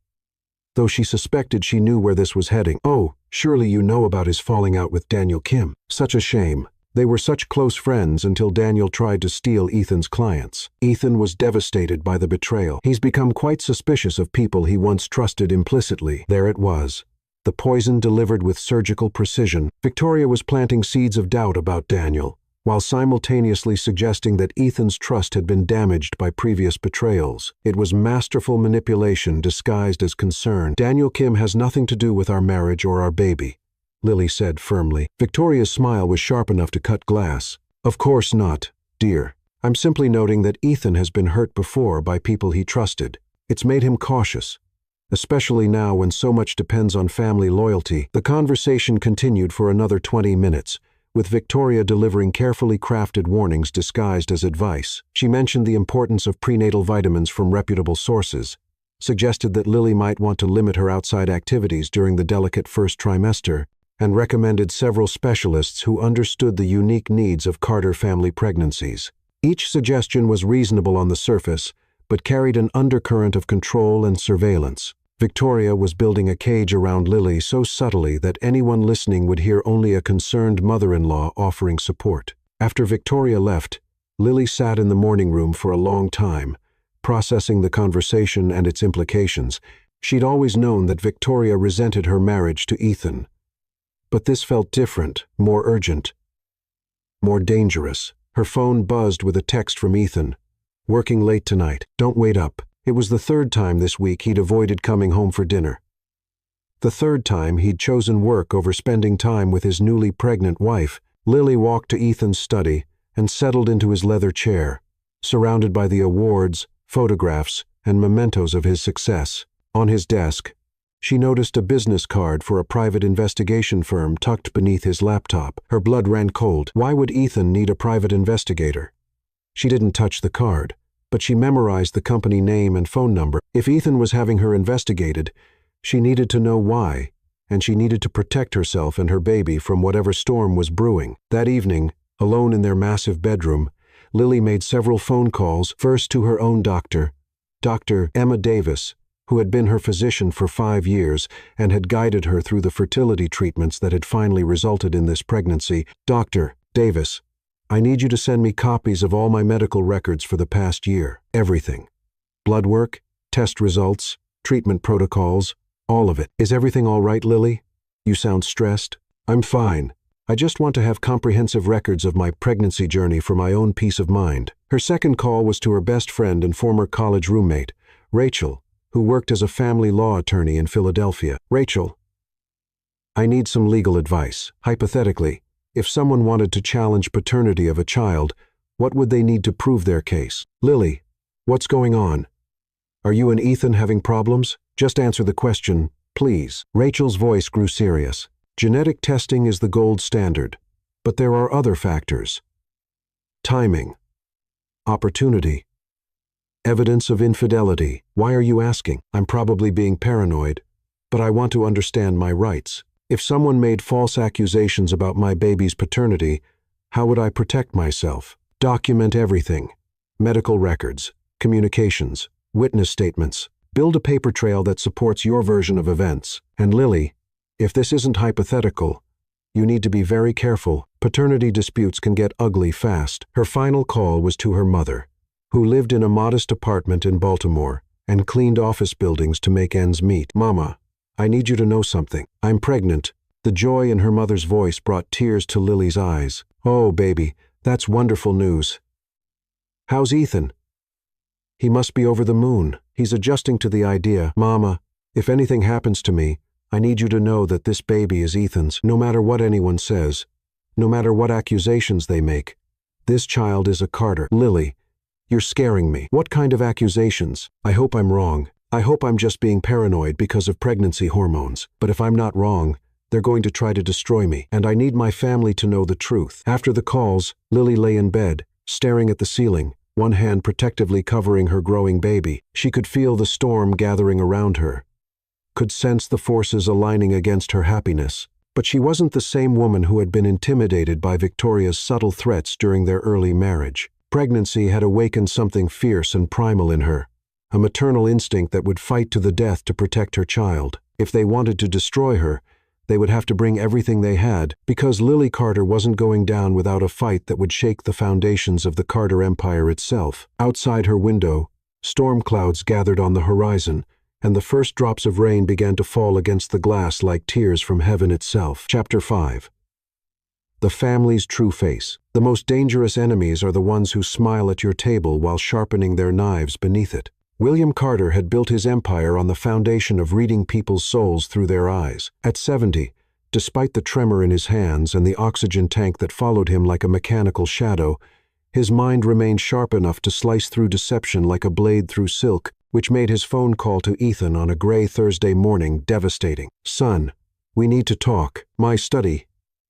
though she suspected she knew where this was heading. Oh, surely you know about his falling out with Daniel Kim. Such a shame. They were such close friends until Daniel tried to steal Ethan's clients. Ethan was devastated by the betrayal. He's become quite suspicious of people he once trusted implicitly. There it was. The poison delivered with surgical precision. Victoria was planting seeds of doubt about Daniel, while simultaneously suggesting that Ethan's trust had been damaged by previous betrayals. It was masterful manipulation disguised as concern. Daniel Kim has nothing to do with our marriage or our baby, Lily said firmly. Victoria's smile was sharp enough to cut glass. Of course not, dear. I'm simply noting that Ethan has been hurt before by people he trusted. It's made him cautious, especially now when so much depends on family loyalty. The conversation continued for another 20 minutes, with Victoria delivering carefully crafted warnings disguised as advice. She mentioned the importance of prenatal vitamins from reputable sources, suggested that Lily might want to limit her outside activities during the delicate first trimester, and recommended several specialists who understood the unique needs of Carter family pregnancies. Each suggestion was reasonable on the surface, but carried an undercurrent of control and surveillance. Victoria was building a cage around Lily so subtly that anyone listening would hear only a concerned mother-in-law offering support. After Victoria left, Lily sat in the morning room for a long time, processing the conversation and its implications. She'd always known that Victoria resented her marriage to Ethan. But this felt different, more urgent, more dangerous. Her phone buzzed with a text from Ethan. Working late tonight. Don't wait up. It was the third time this week he'd avoided coming home for dinner. The third time he'd chosen work over spending time with his newly pregnant wife. Lily walked to Ethan's study and settled into his leather chair, surrounded by the awards, photographs, and mementos of his success. On his desk, she noticed a business card for a private investigation firm tucked beneath his laptop. Her blood ran cold. Why would Ethan need a private investigator? She didn't touch the card, but she memorized the company name and phone number. If Ethan was having her investigated, she needed to know why, and she needed to protect herself and her baby from whatever storm was brewing. That evening, alone in their massive bedroom, Lily made several phone calls, first to her own doctor, Dr. Emma Davis, who had been her physician for 5 years and had guided her through the fertility treatments that had finally resulted in this pregnancy. Dr. Davis, I need you to send me copies of all my medical records for the past year. Everything. Blood work, test results, treatment protocols, all of it. Is everything all right, Lily? You sound stressed. I'm fine. I just want to have comprehensive records of my pregnancy journey for my own peace of mind. Her second call was to her best friend and former college roommate, Rachel, who worked as a family law attorney in Philadelphia. Rachel, I need some legal advice. Hypothetically, if someone wanted to challenge paternity of a child, what would they need to prove their case? Lily, what's going on? Are you and Ethan having problems? Just answer the question, please. Rachel's voice grew serious. Genetic testing is the gold standard, but there are other factors. Timing. Opportunity. Evidence of infidelity. Why are you asking? I'm probably being paranoid, but I want to understand my rights. If someone made false accusations about my baby's paternity, how would I protect myself? Document everything. Medical records, communications, witness statements. Build a paper trail that supports your version of events. And Lily, if this isn't hypothetical, you need to be very careful. Paternity disputes can get ugly fast. Her final call was to her mother, who lived in a modest apartment in Baltimore and cleaned office buildings to make ends meet. Mama, I need you to know something. I'm pregnant. The joy in her mother's voice brought tears to Lily's eyes. Oh, baby, that's wonderful news. How's Ethan? He must be over the moon. He's adjusting to the idea. Mama, if anything happens to me, I need you to know that this baby is Ethan's, no matter what anyone says, no matter what accusations they make. This child is a Carter. Lily, you're scaring me. What kind of accusations? I hope I'm wrong. I hope I'm just being paranoid because of pregnancy hormones. But if I'm not wrong, they're going to try to destroy me, and I need my family to know the truth. After the calls, Lily lay in bed, staring at the ceiling, one hand protectively covering her growing baby. She could feel the storm gathering around her, could sense the forces aligning against her happiness. But she wasn't the same woman who had been intimidated by Victoria's subtle threats during their early marriage. Pregnancy had awakened something fierce and primal in her, a maternal instinct that would fight to the death to protect her child. If they wanted to destroy her, they would have to bring everything they had, because Lily Carter wasn't going down without a fight that would shake the foundations of the Carter Empire itself. Outside her window, storm clouds gathered on the horizon, and the first drops of rain began to fall against the glass like tears from heaven itself. Chapter 5. The family's true face. The most dangerous enemies are the ones who smile at your table while sharpening their knives beneath it. William Carter had built his empire on the foundation of reading people's souls through their eyes. At 70, despite the tremor in his hands and the oxygen tank that followed him like a mechanical shadow, his mind remained sharp enough to slice through deception like a blade through silk, which made his phone call to Ethan on a gray Thursday morning devastating. Son, we need to talk. My study.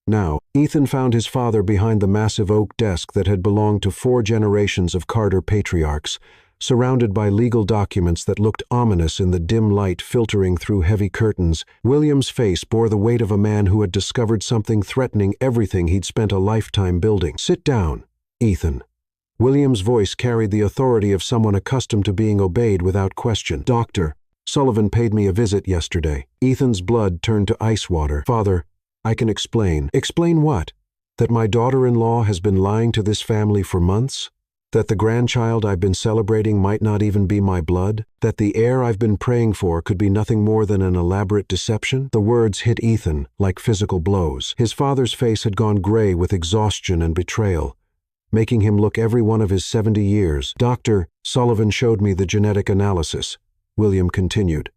Now, Ethan found his father behind the massive oak desk that had belonged to 4 generations of Carter patriarchs, surrounded by legal documents that looked ominous in the dim light filtering through heavy curtains. William's face bore the weight of a man who had discovered something threatening everything he'd spent a lifetime building. Sit down, Ethan. William's voice carried the authority of someone accustomed to being obeyed without question. Doctor, Sullivan paid me a visit yesterday. Ethan's blood turned to ice water. Father, I can explain. Explain what? That my daughter-in-law has been lying to this family for months? That the grandchild I've been celebrating might not even be my blood? That the heir I've been praying for could be nothing more than an elaborate deception? The words hit Ethan like physical blows. His father's face had gone gray with exhaustion and betrayal, making him look every one of his 70 years. Dr. Sullivan showed me the genetic analysis, William continued,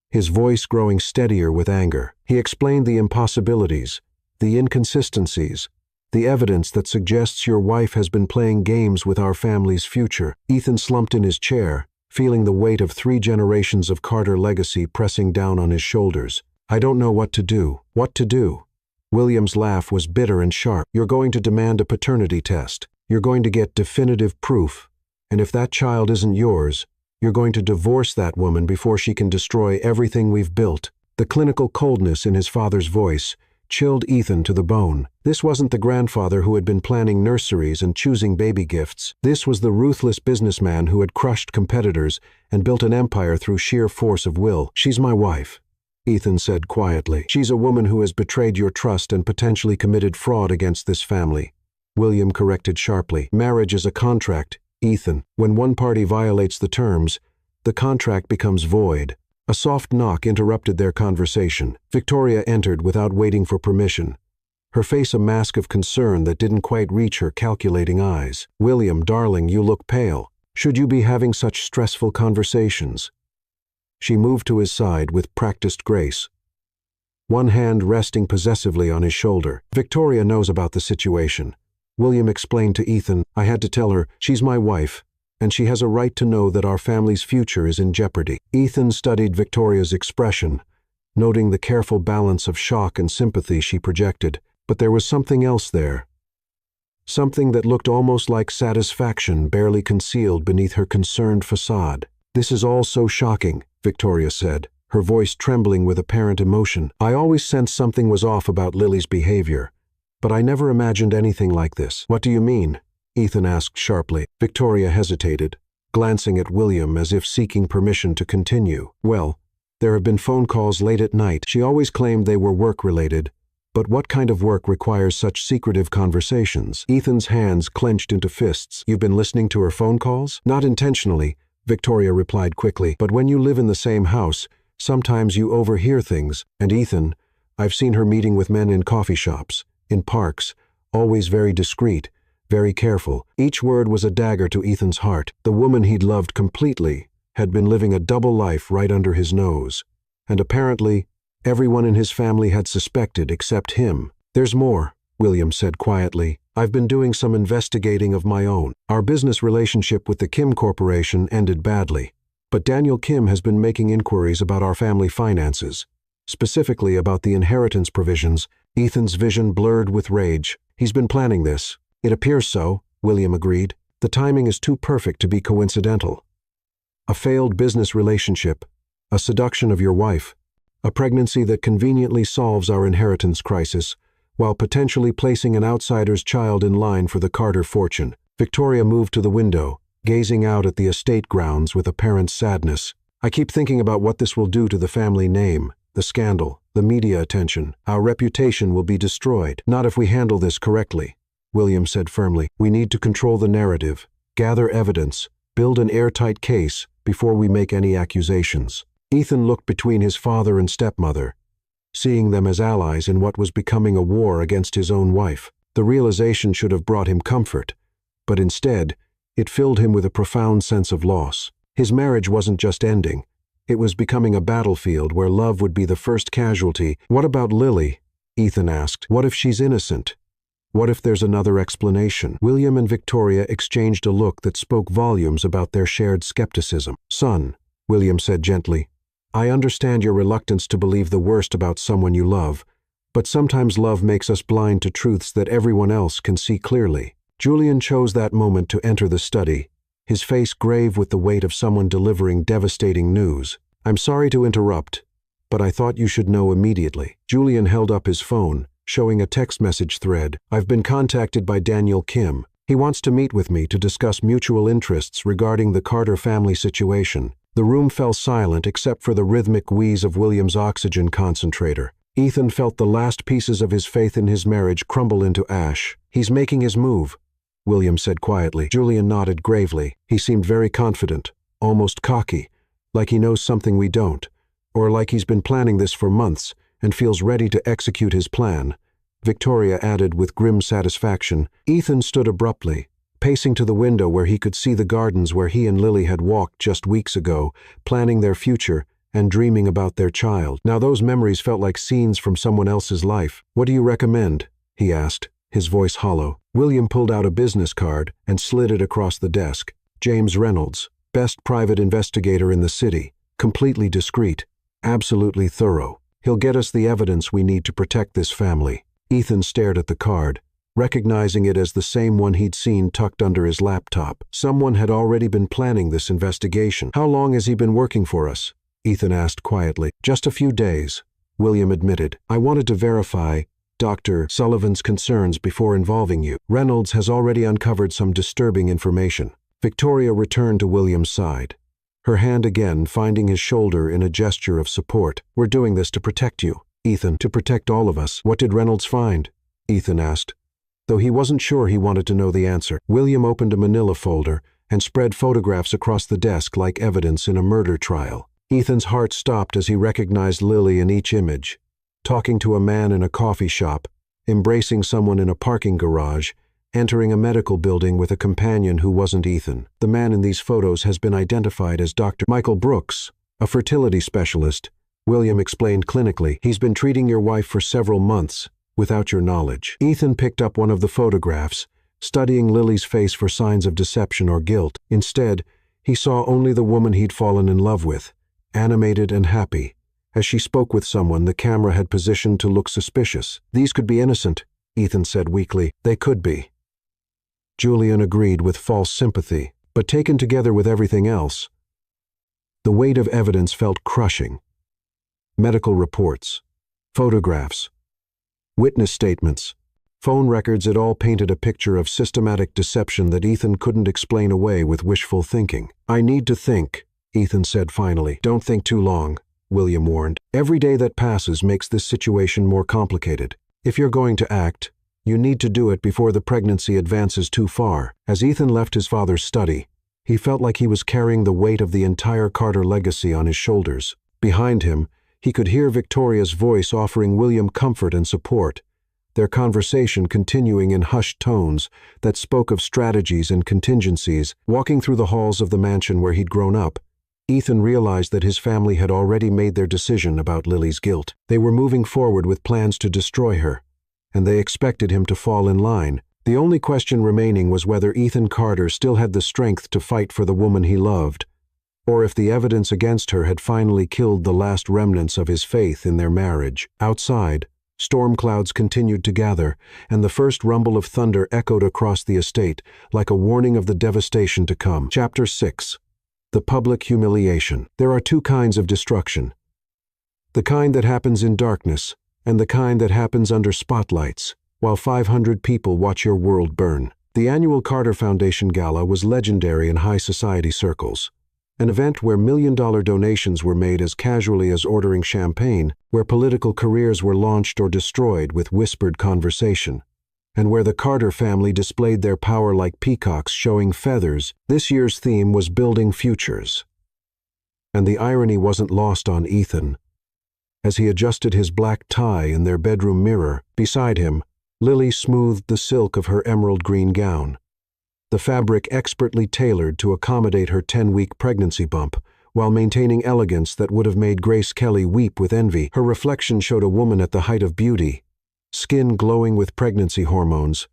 his voice growing steadier with anger. He explained the impossibilities, the inconsistencies, the evidence that suggests your wife has been playing games with our family's future. Ethan slumped in his chair, feeling the weight of 3 generations of Carter legacy pressing down on his shoulders. I don't know what to do. What to do? William's laugh was bitter and sharp. You're going to demand a paternity test. You're going to get definitive proof. And if that child isn't yours, you're going to divorce that woman before she can destroy everything we've built. The clinical coldness in his father's voice chilled Ethan to the bone. This wasn't the grandfather who had been planning nurseries and choosing baby gifts. This was the ruthless businessman who had crushed competitors and built an empire through sheer force of will. She's my wife, Ethan said quietly. She's a woman who has betrayed your trust and potentially committed fraud against this family. William corrected sharply. Marriage is a contract, Ethan. When one party violates the terms, the contract becomes void. A soft knock interrupted their conversation. Victoria entered without waiting for permission, her face a mask of concern that didn't quite reach her calculating eyes. William, darling, you look pale. Should you be having such stressful conversations? She moved to his side with practiced grace, one hand resting possessively on his shoulder. Victoria knows about the situation. William explained to Ethan, I had to tell her, she's my wife, and she has a right to know that our family's future is in jeopardy. Ethan studied Victoria's expression, noting the careful balance of shock and sympathy she projected. But there was something else there. Something that looked almost like satisfaction barely concealed beneath her concerned facade. This is all so shocking, Victoria said, her voice trembling with apparent emotion. I always sensed something was off about Lily's behavior, but I never imagined anything like this. What do you mean? Ethan asked sharply. Victoria hesitated, glancing at William as if seeking permission to continue. Well, there have been phone calls late at night. She always claimed they were work-related, but what kind of work requires such secretive conversations? Ethan's hands clenched into fists. You've been listening to her phone calls? Not intentionally, Victoria replied quickly, but when you live in the same house, sometimes you overhear things. And Ethan, I've seen her meeting with men in coffee shops, in parks, always very discreet, very careful. Each word was a dagger to Ethan's heart. The woman he'd loved completely had been living a double life right under his nose. And apparently, everyone in his family had suspected except him. "There's more," William said quietly. "I've been doing some investigating of my own. Our business relationship with the Kim Corporation ended badly, but Daniel Kim has been making inquiries about our family finances, specifically about the inheritance provisions." Ethan's vision blurred with rage. "He's been planning this." "It appears so," William agreed. "The timing is too perfect to be coincidental. A failed business relationship, a seduction of your wife, a pregnancy that conveniently solves our inheritance crisis, while potentially placing an outsider's child in line for the Carter fortune." Victoria moved to the window, gazing out at the estate grounds with apparent sadness. "I keep thinking about what this will do to the family name, the scandal, the media attention. Our reputation will be destroyed. Not if we handle this correctly," William said firmly. "We need to control the narrative, gather evidence, build an airtight case before we make any accusations." Ethan looked between his father and stepmother, seeing them as allies in what was becoming a war against his own wife. The realization should have brought him comfort, but instead, it filled him with a profound sense of loss. His marriage wasn't just ending. It was becoming a battlefield where love would be the first casualty. "What about Lily?" Ethan asked. "What if she's innocent? What if there's another explanation?" William and Victoria exchanged a look that spoke volumes about their shared skepticism. "Son," William said gently, "I understand your reluctance to believe the worst about someone you love, but sometimes love makes us blind to truths that everyone else can see clearly." Julian chose that moment to enter the study, his face grave with the weight of someone delivering devastating news. "I'm sorry to interrupt, but I thought you should know immediately." Julian held up his phone, showing a text message thread. "I've been contacted by Daniel Kim. He wants to meet with me to discuss mutual interests regarding the Carter family situation." The room fell silent except for the rhythmic wheeze of William's oxygen concentrator. Ethan felt the last pieces of his faith in his marriage crumble into ash. "He's making his move," William said quietly. Julian nodded gravely. He seemed very confident, almost cocky, like he knows something we don't, or like he's been planning this for months and feels ready to execute his plan. Victoria added with grim satisfaction. Ethan stood abruptly, pacing to the window where he could see the gardens where he and Lily had walked just weeks ago, planning their future and dreaming about their child. Now those memories felt like scenes from someone else's life. "What do you recommend?" he asked, his voice hollow. William pulled out a business card and slid it across the desk. "James Reynolds, best private investigator in the city, completely discreet, absolutely thorough. He'll get us the evidence we need to protect this family." Ethan stared at the card, recognizing it as the same one he'd seen tucked under his laptop. Someone had already been planning this investigation. "How long has he been working for us?" Ethan asked quietly. "Just a few days," William admitted. "I wanted to verify Dr. Sullivan's concerns before involving you. Reynolds has already uncovered some disturbing information." Victoria returned to William's side, her hand again finding his shoulder in a gesture of support. "We're doing this to protect you, Ethan, to protect all of us." "What did Reynolds find?" Ethan asked, though he wasn't sure he wanted to know the answer. William opened a manila folder and spread photographs across the desk like evidence in a murder trial. Ethan's heart stopped as he recognized Lily in each image, talking to a man in a coffee shop, embracing someone in a parking garage, entering a medical building with a companion who wasn't Ethan. The man in these photos has been identified as Dr. Michael Brooks, a fertility specialist, William explained clinically. "He's been treating your wife for several months, without your knowledge." Ethan picked up one of the photographs, studying Lily's face for signs of deception or guilt. Instead, he saw only the woman he'd fallen in love with, animated and happy. As she spoke with someone the camera had positioned to look suspicious. "These could be innocent," Ethan said weakly. "They could be." Julian agreed with false sympathy, but taken together with everything else, the weight of evidence felt crushing. Medical reports, photographs, witness statements, phone records, it all painted a picture of systematic deception that Ethan couldn't explain away with wishful thinking. "I need to think," Ethan said finally. "Don't think too long," William warned. "Every day that passes makes this situation more complicated. If you're going to act, you need to do it before the pregnancy advances too far." As Ethan left his father's study, he felt like he was carrying the weight of the entire Carter legacy on his shoulders. Behind him, he could hear Victoria's voice offering William comfort and support, their conversation continuing in hushed tones that spoke of strategies and contingencies. Walking through the halls of the mansion where he'd grown up, Ethan realized that his family had already made their decision about Lily's guilt. They were moving forward with plans to destroy her, and they expected him to fall in line. The only question remaining was whether Ethan Carter still had the strength to fight for the woman he loved, or if the evidence against her had finally killed the last remnants of his faith in their marriage. Outside, storm clouds continued to gather, and the first rumble of thunder echoed across the estate, like a warning of the devastation to come. Chapter 6. The Public Humiliation. There are two kinds of destruction: the kind that happens in darkness, and the kind that happens under spotlights, while 500 people watch your world burn. The annual Carter Foundation Gala was legendary in high society circles. An event where million-dollar donations were made as casually as ordering champagne, where political careers were launched or destroyed with whispered conversation, and where the Carter family displayed their power like peacocks showing feathers. This year's theme was building futures. And the irony wasn't lost on Ethan. As he adjusted his black tie in their bedroom mirror, beside him, Lily smoothed the silk of her emerald green gown, the fabric expertly tailored to accommodate her 10-week pregnancy bump, while maintaining elegance that would have made Grace Kelly weep with envy. Her reflection showed a woman at the height of beauty, skin glowing with pregnancy hormones,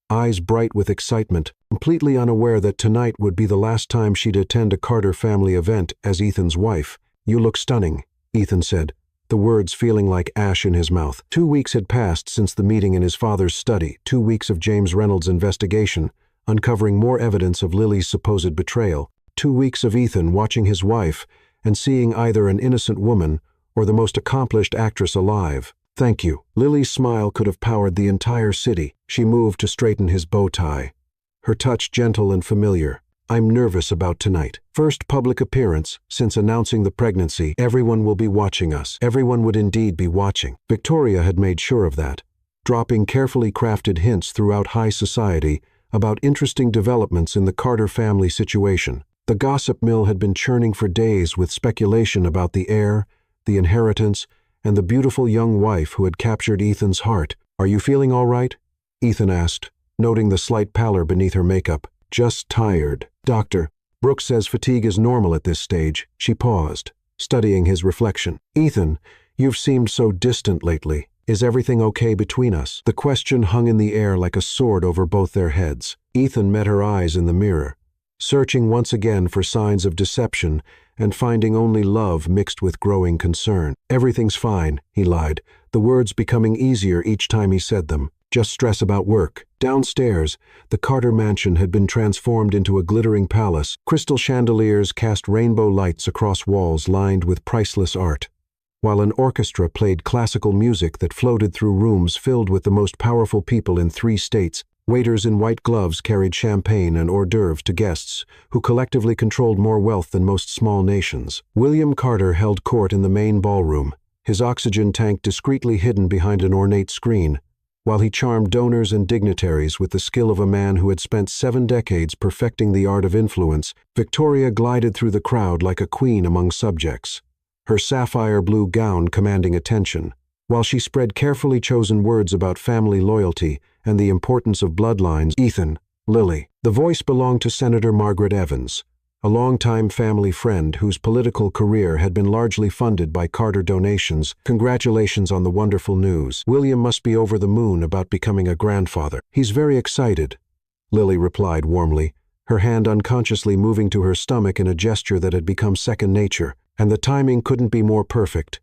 eyes bright with excitement, completely unaware that tonight would be the last time she'd attend a Carter family event as Ethan's wife. "You look stunning," Ethan said, the words feeling like ash in his mouth. 2 weeks had passed since the meeting in his father's study, 2 weeks of James Reynolds' investigation, uncovering more evidence of Lily's supposed betrayal, 2 weeks of Ethan watching his wife and seeing either an innocent woman or the most accomplished actress alive. "Thank you." Lily's smile could have powered the entire city. She moved to straighten his bow tie, her touch gentle and familiar. "I'm nervous about tonight. First public appearance since announcing the pregnancy. Everyone will be watching us." Everyone would indeed be watching. Victoria had made sure of that, dropping carefully crafted hints throughout high society about interesting developments in the Carter family situation. The gossip mill had been churning for days with speculation about the heir, the inheritance, and the beautiful young wife who had captured Ethan's heart. "Are you feeling all right?" Ethan asked, noting the slight pallor beneath her makeup. "Just tired. Doctor Brooks says fatigue is normal at this stage." She paused, studying his reflection. "Ethan, you've seemed so distant lately. Is everything okay between us?" The question hung in the air like a sword over both their heads. Ethan met her eyes in the mirror, searching once again for signs of deception and finding only love mixed with growing concern. "Everything's fine," he lied, the words becoming easier each time he said them. "Just stress about work." Downstairs, the Carter mansion had been transformed into a glittering palace. Crystal chandeliers cast rainbow lights across walls lined with priceless art, while an orchestra played classical music that floated through rooms filled with the most powerful people in 3 states. Waiters in white gloves carried champagne and hors d'oeuvres to guests, who collectively controlled more wealth than most small nations. William Carter held court in the main ballroom, his oxygen tank discreetly hidden behind an ornate screen, while he charmed donors and dignitaries with the skill of a man who had spent 7 decades perfecting the art of influence. Victoria glided through the crowd like a queen among subjects, her sapphire blue gown commanding attention, while she spread carefully chosen words about family loyalty and the importance of bloodlines. "Ethan, Lily." The voice belonged to Senator Margaret Evans, a longtime family friend whose political career had been largely funded by Carter donations. "Congratulations on the wonderful news. William must be over the moon about becoming a grandfather." "He's very excited," Lily replied warmly, her hand unconsciously moving to her stomach in a gesture that had become second nature. "And the timing couldn't be more perfect."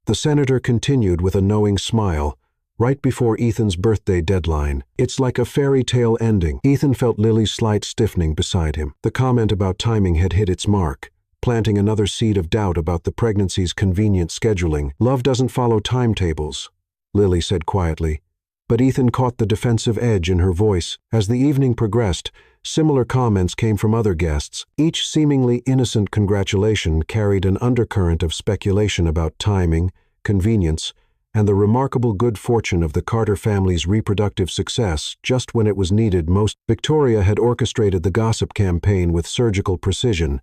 The senator continued with a knowing smile, right before Ethan's birthday deadline. "It's like a fairy tale ending." Ethan felt Lily's slight stiffening beside him. The comment about timing had hit its mark, planting another seed of doubt about the pregnancy's convenient scheduling. "Love doesn't follow timetables," Lily said quietly, but Ethan caught the defensive edge in her voice. As the evening progressed, similar comments came from other guests. Each seemingly innocent congratulation carried an undercurrent of speculation about timing, convenience, and the remarkable good fortune of the Carter family's reproductive success just when it was needed most. Victoria had orchestrated the gossip campaign with surgical precision,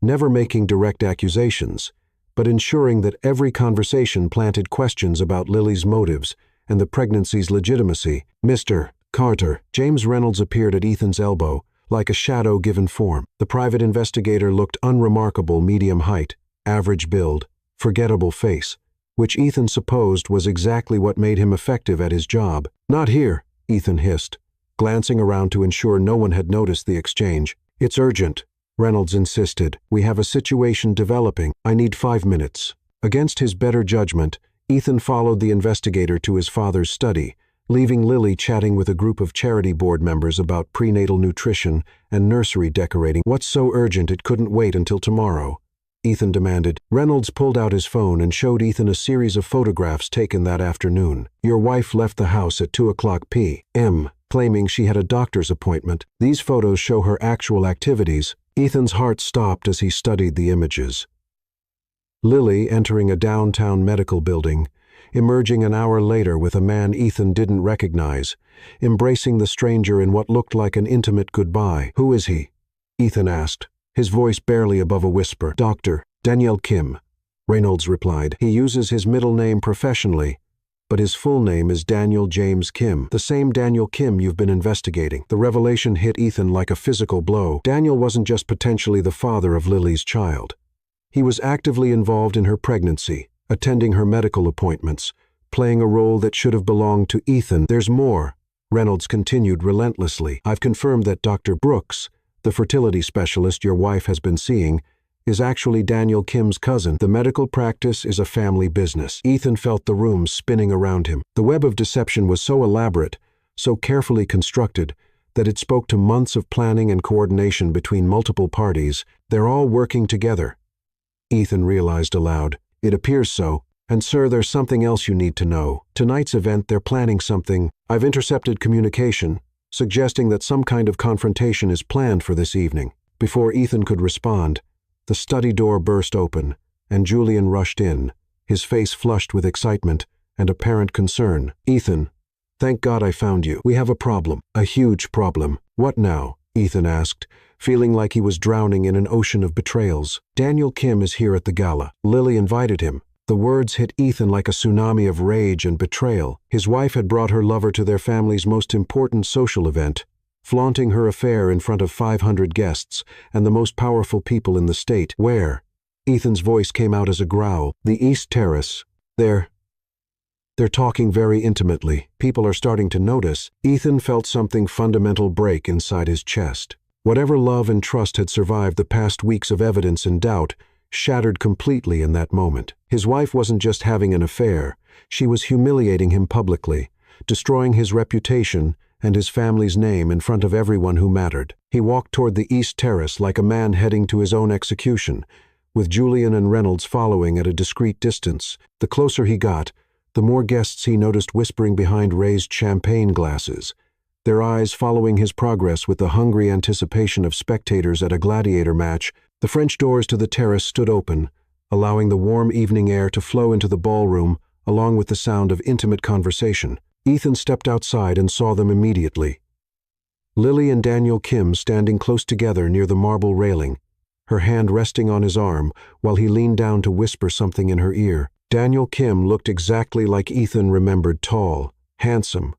never making direct accusations, but ensuring that every conversation planted questions about Lily's motives and the pregnancy's legitimacy. Mr. Carter. James Reynolds appeared at Ethan's elbow, like a shadow given form. The private investigator looked unremarkable, medium height, average build, forgettable face, which Ethan supposed was exactly what made him effective at his job. "Not here," Ethan hissed, glancing around to ensure no one had noticed the exchange. "It's urgent," Reynolds insisted. "We have a situation developing. I need 5 minutes." Against his better judgment, Ethan followed the investigator to his father's study, leaving Lily chatting with a group of charity board members about prenatal nutrition and nursery decorating. "What's so urgent it couldn't wait until tomorrow?" Ethan demanded. Reynolds pulled out his phone and showed Ethan a series of photographs taken that afternoon. "Your wife left the house at 2:00 p.m., claiming she had a doctor's appointment. These photos show her actual activities." Ethan's heart stopped as he studied the images. Lily entering a downtown medical building, emerging an hour later with a man Ethan didn't recognize, embracing the stranger in what looked like an intimate goodbye. "Who is he?" Ethan asked, his voice barely above a whisper. "Dr. Daniel Kim," Reynolds replied. "He uses his middle name professionally, but his full name is Daniel James Kim, the same Daniel Kim you've been investigating." The revelation hit Ethan like a physical blow. Daniel wasn't just potentially the father of Lily's child. He was actively involved in her pregnancy, attending her medical appointments, playing a role that should have belonged to Ethan. "There's more," Reynolds continued relentlessly. "I've confirmed that Dr. Brooks, the fertility specialist your wife has been seeing, is actually Daniel Kim's cousin. The medical practice is a family business." Ethan felt the room spinning around him. The web of deception was so elaborate, so carefully constructed, that it spoke to months of planning and coordination between multiple parties. "They're all working together," Ethan realized aloud. "It appears so. And sir, there's something else you need to know. Tonight's event, they're planning something. I've intercepted communication, suggesting that some kind of confrontation is planned for this evening." Before Ethan could respond, the study door burst open, and Julian rushed in, his face flushed with excitement and apparent concern. "Ethan, thank God I found you. We have a problem, a huge problem." "What now?" Ethan asked, feeling like he was drowning in an ocean of betrayals. "Daniel Kim is here at the gala. Lily invited him." The words hit Ethan like a tsunami of rage and betrayal. His wife had brought her lover to their family's most important social event, flaunting her affair in front of 500 guests and the most powerful people in the state. "Where?" Ethan's voice came out as a growl. "The East Terrace. They're talking very intimately. People are starting to notice." Ethan felt something fundamental break inside his chest. Whatever love and trust had survived the past weeks of evidence and doubt shattered completely in that moment. His wife wasn't just having an affair, she was humiliating him publicly, destroying his reputation and his family's name in front of everyone who mattered. He walked toward the East Terrace like a man heading to his own execution, with Julian and Reynolds following at a discreet distance. The closer he got, the more guests he noticed whispering behind raised champagne glasses, their eyes following his progress with the hungry anticipation of spectators at a gladiator match. The French doors to the terrace stood open, allowing the warm evening air to flow into the ballroom along with the sound of intimate conversation. Ethan stepped outside and saw them immediately. Lily and Daniel Kim standing close together near the marble railing, her hand resting on his arm while he leaned down to whisper something in her ear. Daniel Kim looked exactly like Ethan remembered, tall, handsome,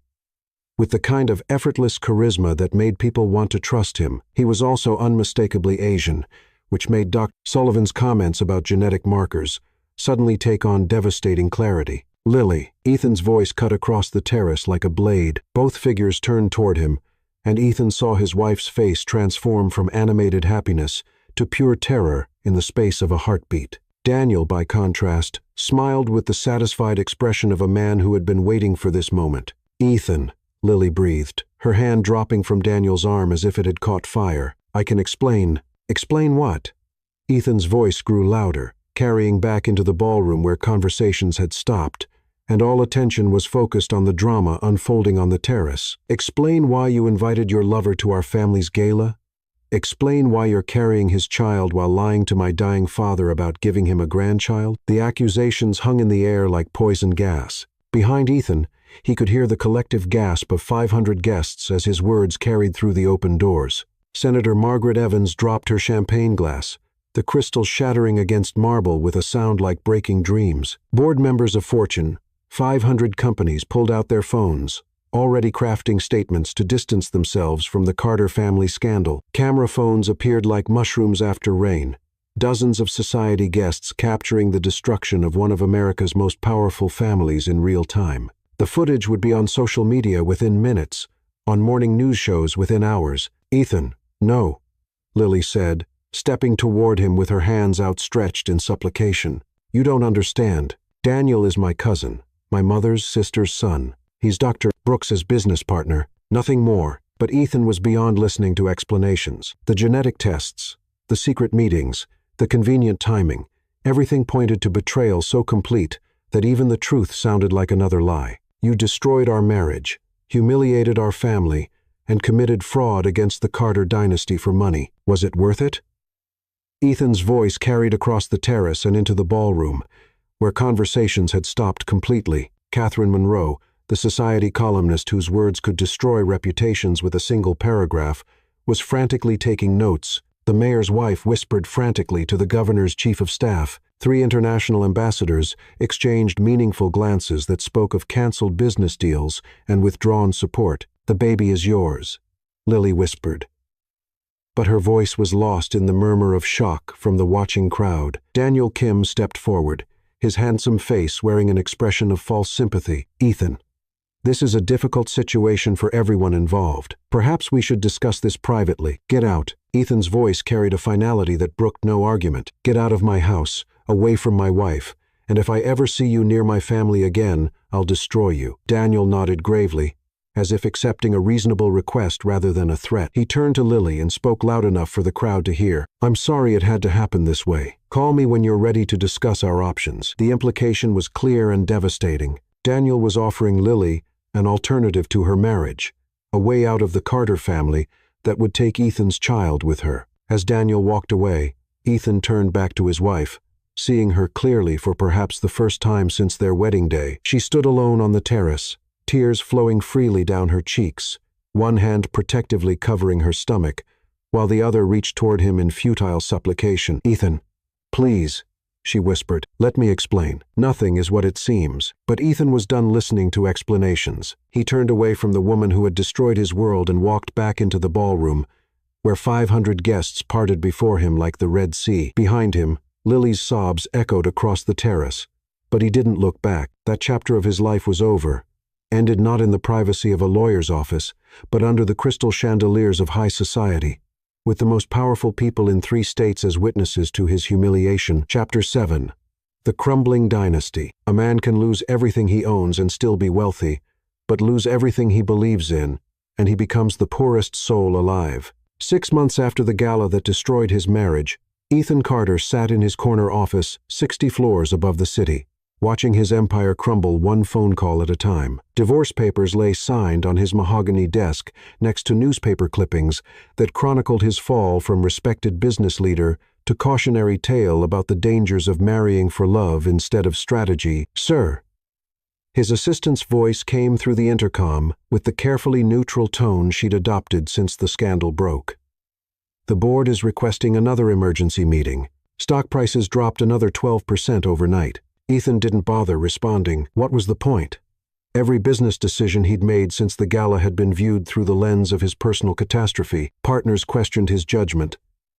with the kind of effortless charisma that made people want to trust him. He was also unmistakably Asian, which made Dr. Sullivan's comments about genetic markers suddenly take on devastating clarity. "Lily," Ethan's voice cut across the terrace like a blade. Both figures turned toward him, and Ethan saw his wife's face transform from animated happiness to pure terror in the space of a heartbeat. Daniel, by contrast, smiled with the satisfied expression of a man who had been waiting for this moment. "Ethan," Lily breathed, her hand dropping from Daniel's arm as if it had caught fire. "I can explain." "Explain what?" Ethan's voice grew louder, carrying back into the ballroom where conversations had stopped, and all attention was focused on the drama unfolding on the terrace. "Explain why you invited your lover to our family's gala. Explain why you're carrying his child while lying to my dying father about giving him a grandchild." The accusations hung in the air like poison gas. Behind Ethan, he could hear the collective gasp of 500 guests as his words carried through the open doors. Senator Margaret Evans dropped her champagne glass, the crystal shattering against marble with a sound like breaking dreams. Board members of Fortune, 500 companies pulled out their phones, already crafting statements to distance themselves from the Carter family scandal. Camera phones appeared like mushrooms after rain, dozens of society guests capturing the destruction of one of America's most powerful families in real time. The footage would be on social media within minutes, on morning news shows within hours. "Ethan, no," Lily said, stepping toward him with her hands outstretched in supplication. "You don't understand. Daniel is my cousin, my mother's sister's son. He's Dr. Brooks's business partner, nothing more." But Ethan was beyond listening to explanations. The genetic tests, the secret meetings, the convenient timing, everything pointed to betrayal so complete that even the truth sounded like another lie. "You destroyed our marriage, humiliated our family, and committed fraud against the Carter dynasty for money. Was it worth it?" Ethan's voice carried across the terrace and into the ballroom, where conversations had stopped completely. Catherine Monroe, the society columnist whose words could destroy reputations with a single paragraph, was frantically taking notes. The mayor's wife whispered frantically to the governor's chief of staff. 3 international ambassadors exchanged meaningful glances that spoke of canceled business deals and withdrawn support. "The baby is yours," Lily whispered. But her voice was lost in the murmur of shock from the watching crowd. Daniel Kim stepped forward, his handsome face wearing an expression of false sympathy. "Ethan, this is a difficult situation for everyone involved. Perhaps we should discuss this privately. Get out." Ethan's voice carried a finality that brooked no argument. "Get out of my house, away from my wife, and if I ever see you near my family again, I'll destroy you." Daniel nodded gravely, as if accepting a reasonable request rather than a threat. He turned to Lily and spoke loud enough for the crowd to hear. "I'm sorry it had to happen this way. Call me when you're ready to discuss our options." The implication was clear and devastating. Daniel was offering Lily an alternative to her marriage, a way out of the Carter family that would take Ethan's child with her. As Daniel walked away, Ethan turned back to his wife, seeing her clearly for perhaps the first time since their wedding day. She stood alone on the terrace, tears flowing freely down her cheeks, one hand protectively covering her stomach, while the other reached toward him in futile supplication. "Ethan, please," she whispered, "let me explain. Nothing is what it seems." But Ethan was done listening to explanations. He turned away from the woman who had destroyed his world and walked back into the ballroom, where 500 guests parted before him like the Red Sea. Behind him, Lily's sobs echoed across the terrace. But he didn't look back. That chapter of his life was over, ended not in the privacy of a lawyer's office, but under the crystal chandeliers of high society, with the most powerful people in 3 states as witnesses to his humiliation. Chapter 7. The Crumbling Dynasty. A man can lose everything he owns and still be wealthy, but lose everything he believes in, and he becomes the poorest soul alive. 6 months after the gala that destroyed his marriage, Ethan Carter sat in his corner office 60 floors above the city, watching his empire crumble one phone call at a time. Divorce papers lay signed on his mahogany desk next to newspaper clippings that chronicled his fall from respected business leader to cautionary tale about the dangers of marrying for love instead of strategy. "Sir." His assistant's voice came through the intercom with the carefully neutral tone she'd adopted since the scandal broke. "The board is requesting another emergency meeting. Stock prices dropped another 12% overnight." Ethan didn't bother responding. What was the point? Every business decision he'd made since the gala had been viewed through the lens of his personal catastrophe. Partners questioned his judgment.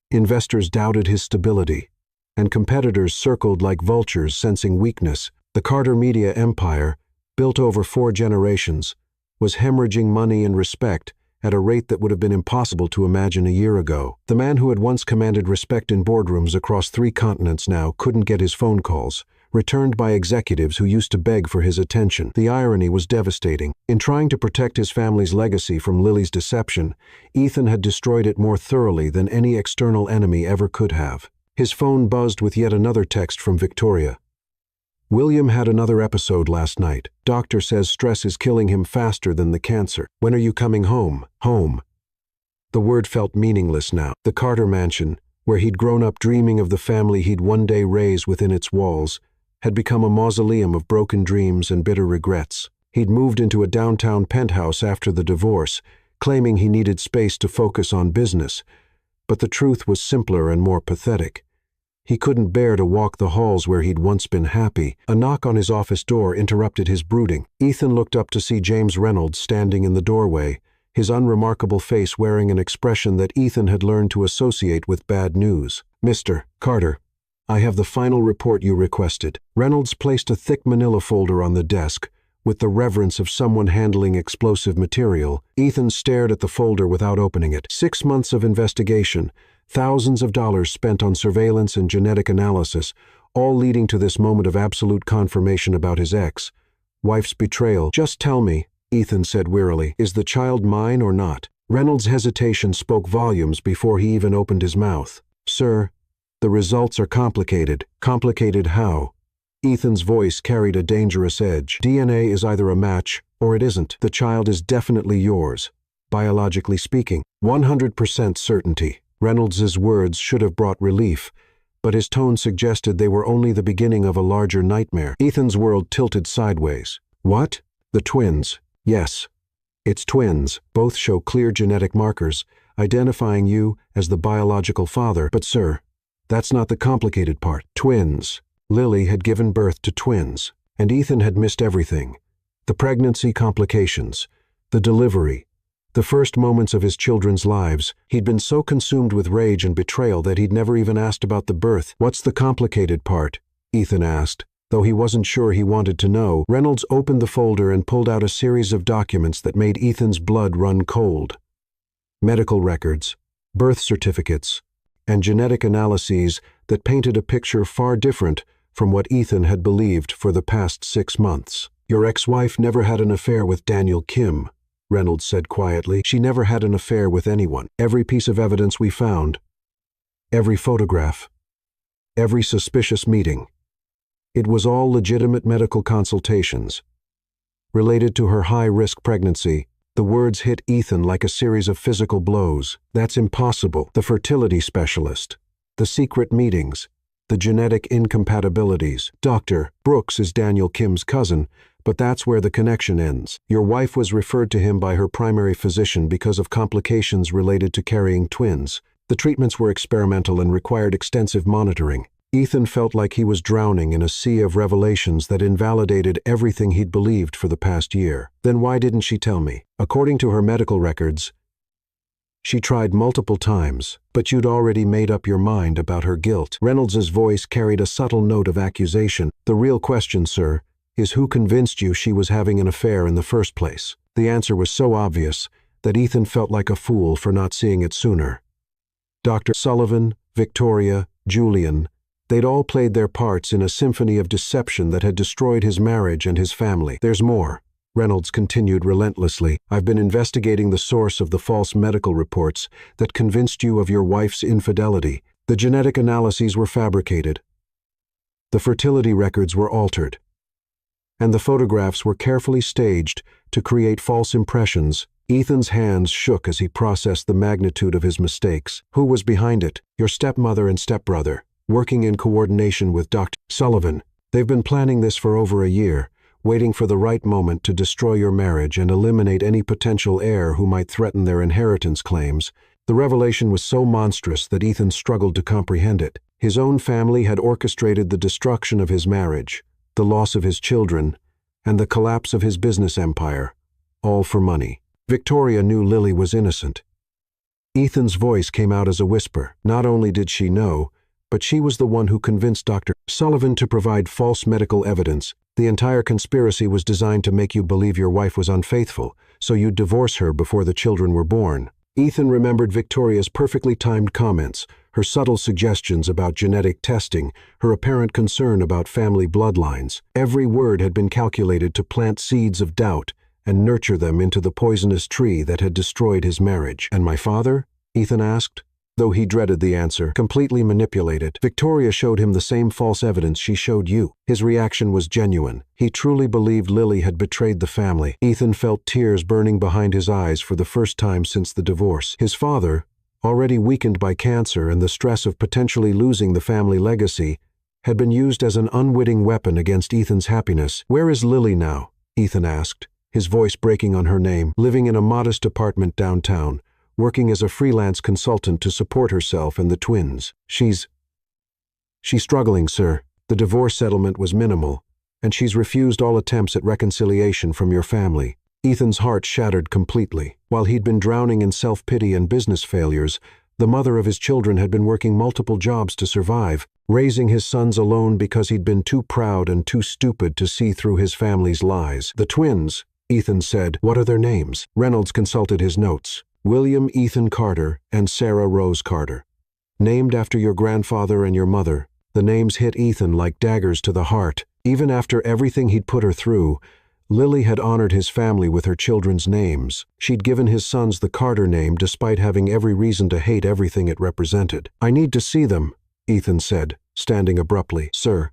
Investors doubted his stability. And competitors circled like vultures sensing weakness. The Carter media empire, built over 4 generations, was hemorrhaging money and respect at a rate that would have been impossible to imagine a year ago. The man who had once commanded respect in boardrooms across 3 continents now couldn't get his phone calls, returned by executives who used to beg for his attention. The irony was devastating. In trying to protect his family's legacy from Lily's deception, Ethan had destroyed it more thoroughly than any external enemy ever could have. His phone buzzed with yet another text from Victoria. "William had another episode last night. Doctor says stress is killing him faster than the cancer. When are you coming home?" Home. The word felt meaningless now. The Carter mansion, where he'd grown up dreaming of the family he'd one day raise within its walls, had become a mausoleum of broken dreams and bitter regrets. He'd moved into a downtown penthouse after the divorce, claiming he needed space to focus on business. But the truth was simpler and more pathetic. He couldn't bear to walk the halls where he'd once been happy. A knock on his office door interrupted his brooding. Ethan looked up to see James Reynolds standing in the doorway, his unremarkable face wearing an expression that Ethan had learned to associate with bad news. "Mr. Carter, I have the final report you requested." Reynolds placed a thick manila folder on the desk, with the reverence of someone handling explosive material. Ethan stared at the folder without opening it. 6 months of investigation, thousands of dollars spent on surveillance and genetic analysis, all leading to this moment of absolute confirmation about his ex-wife's betrayal. "Just tell me," Ethan said wearily, "is the child mine or not?" Reynolds' hesitation spoke volumes before he even opened his mouth. "Sir, the results are complicated." "Complicated how?" Ethan's voice carried a dangerous edge. "DNA is either a match or it isn't. The child is definitely yours, biologically speaking. 100% certainty." Reynolds's words should have brought relief, but his tone suggested they were only the beginning of a larger nightmare. Ethan's world tilted sideways. "What? The twins?" "Yes. It's twins. Both show clear genetic markers, identifying you as the biological father. But sir, that's not the complicated part. Twins. Lily had given birth to twins, and Ethan had missed everything. The pregnancy complications, the delivery, the first moments of his children's lives. He'd been so consumed with rage and betrayal that he'd never even asked about the birth. "What's the complicated part?" Ethan asked, though he wasn't sure he wanted to know. Reynolds opened the folder and pulled out a series of documents that made Ethan's blood run cold. Medical records, birth certificates, and genetic analyses that painted a picture far different from what Ethan had believed for the past 6 months. "Your ex-wife never had an affair with Daniel Kim," Reynolds said quietly. "She never had an affair with anyone. Every piece of evidence we found, every photograph, every suspicious meeting, it was all legitimate medical consultations related to her high-risk pregnancy." The words hit Ethan like a series of physical blows. "That's impossible. The fertility specialist, the secret meetings, the genetic incompatibilities. Dr. Brooks is Daniel Kim's cousin, but that's where the connection ends. Your wife was referred to him by her primary physician because of complications related to carrying twins. The treatments were experimental and required extensive monitoring." Ethan felt like he was drowning in a sea of revelations that invalidated everything he'd believed for the past year. "Then why didn't she tell me?" "According to her medical records, she tried multiple times, but you'd already made up your mind about her guilt." Reynolds's voice carried a subtle note of accusation. "The real question, sir, is who convinced you she was having an affair in the first place?" The answer was so obvious that Ethan felt like a fool for not seeing it sooner. Dr. Sullivan, Victoria, Julian, they'd all played their parts in a symphony of deception that had destroyed his marriage and his family. "There's more," Reynolds continued relentlessly. "I've been investigating the source of the false medical reports that convinced you of your wife's infidelity. The genetic analyses were fabricated. The fertility records were altered. And the photographs were carefully staged to create false impressions." Ethan's hands shook as he processed the magnitude of his mistakes. "Who was behind it?" "Your stepmother and stepbrother, working in coordination with Dr. Sullivan. They've been planning this for over a year, waiting for the right moment to destroy your marriage and eliminate any potential heir who might threaten their inheritance claims." The revelation was so monstrous that Ethan struggled to comprehend it. His own family had orchestrated the destruction of his marriage, the loss of his children, and the collapse of his business empire, all for money. Victoria knew Lily was innocent. Ethan's voice came out as a whisper. Not only did she know, but she was the one who convinced Dr. Sullivan to provide false medical evidence. The entire conspiracy was designed to make you believe your wife was unfaithful, so you'd divorce her before the children were born. Ethan remembered Victoria's perfectly timed comments, her subtle suggestions about genetic testing, her apparent concern about family bloodlines. Every word had been calculated to plant seeds of doubt and nurture them into the poisonous tree that had destroyed his marriage. "And my father?" Ethan asked, though he dreaded the answer. "Completely manipulated. Victoria showed him the same false evidence she showed you." His reaction was genuine. He truly believed Lily had betrayed the family. Ethan felt tears burning behind his eyes for the first time since the divorce. His father, already weakened by cancer and the stress of potentially losing the family legacy, had been used as an unwitting weapon against Ethan's happiness. "Where is Lily now?" Ethan asked, his voice breaking on her name. "Living in a modest apartment downtown, working as a freelance consultant to support herself and the twins. She's struggling, sir. The divorce settlement was minimal, and she's refused all attempts at reconciliation from your family. Ethan's heart shattered completely. While he'd been drowning in self-pity and business failures, the mother of his children had been working multiple jobs to survive, raising his sons alone because he'd been too proud and too stupid to see through his family's lies. The twins, Ethan said. What are their names? Reynolds consulted his notes. William Ethan Carter and Sarah Rose Carter. Named after your grandfather and your mother. The names hit Ethan like daggers to the heart. Even after everything he'd put her through, Lily had honored his family with her children's names. She'd given his sons the Carter name despite having every reason to hate everything it represented. I need to see them, Ethan said, standing abruptly. Sir,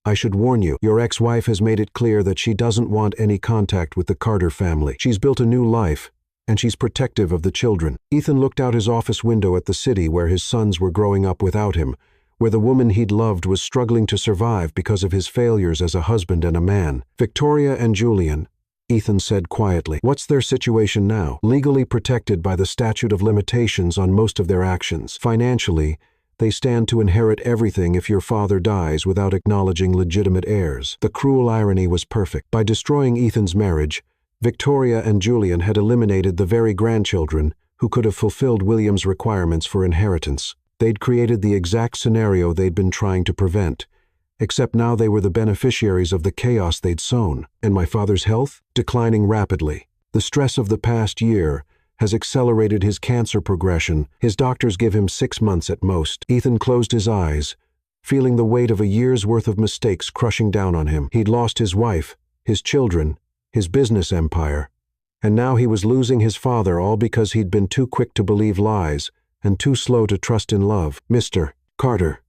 I should warn you, your ex-wife has made it clear that she doesn't want any contact with the Carter family. She's built a new life, and she's protective of the children. Ethan looked out his office window at the city where his sons were growing up without him, where the woman he'd loved was struggling to survive because of his failures as a husband and a man. Victoria and Julian, Ethan said quietly. What's their situation now? Legally protected by the statute of limitations on most of their actions. Financially, they stand to inherit everything if your father dies without acknowledging legitimate heirs. The cruel irony was perfect. By destroying Ethan's marriage, Victoria and Julian had eliminated the very grandchildren who could have fulfilled William's requirements for inheritance. They'd created the exact scenario they'd been trying to prevent, except now they were the beneficiaries of the chaos they'd sown. And my father's health? Declining rapidly. The stress of the past year has accelerated his cancer progression. His doctors give him 6 months at most. Ethan closed his eyes, feeling the weight of a year's worth of mistakes crushing down on him. He'd lost his wife, his children, his business empire, and now he was losing his father, all because he'd been too quick to believe lies and too slow to trust in love. Mr. Carter,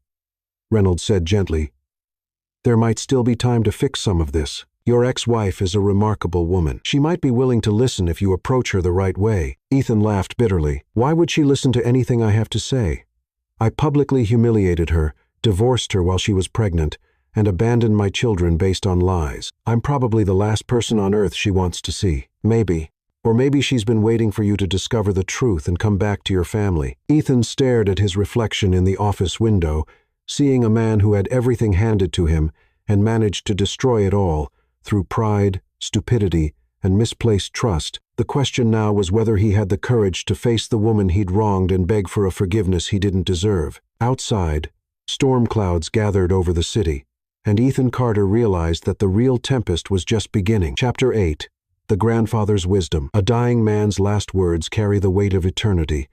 Reynolds said gently, there might still be time to fix some of this. Your ex-wife is a remarkable woman. She might be willing to listen if you approach her the right way. Ethan laughed bitterly. Why would she listen to anything I have to say? I publicly humiliated her, divorced her while she was pregnant, and abandoned my children based on lies. I'm probably the last person on earth she wants to see. Maybe. Or maybe she's been waiting for you to discover the truth and come back to your family. Ethan stared at his reflection in the office window, seeing a man who had everything handed to him and managed to destroy it all through pride, stupidity, and misplaced trust. The question now was whether he had the courage to face the woman he'd wronged and beg for a forgiveness he didn't deserve. Outside, storm clouds gathered over the city, and Ethan Carter realized that the real tempest was just beginning. Chapter 8. The Grandfather's Wisdom. A dying man's last words carry the weight of eternity,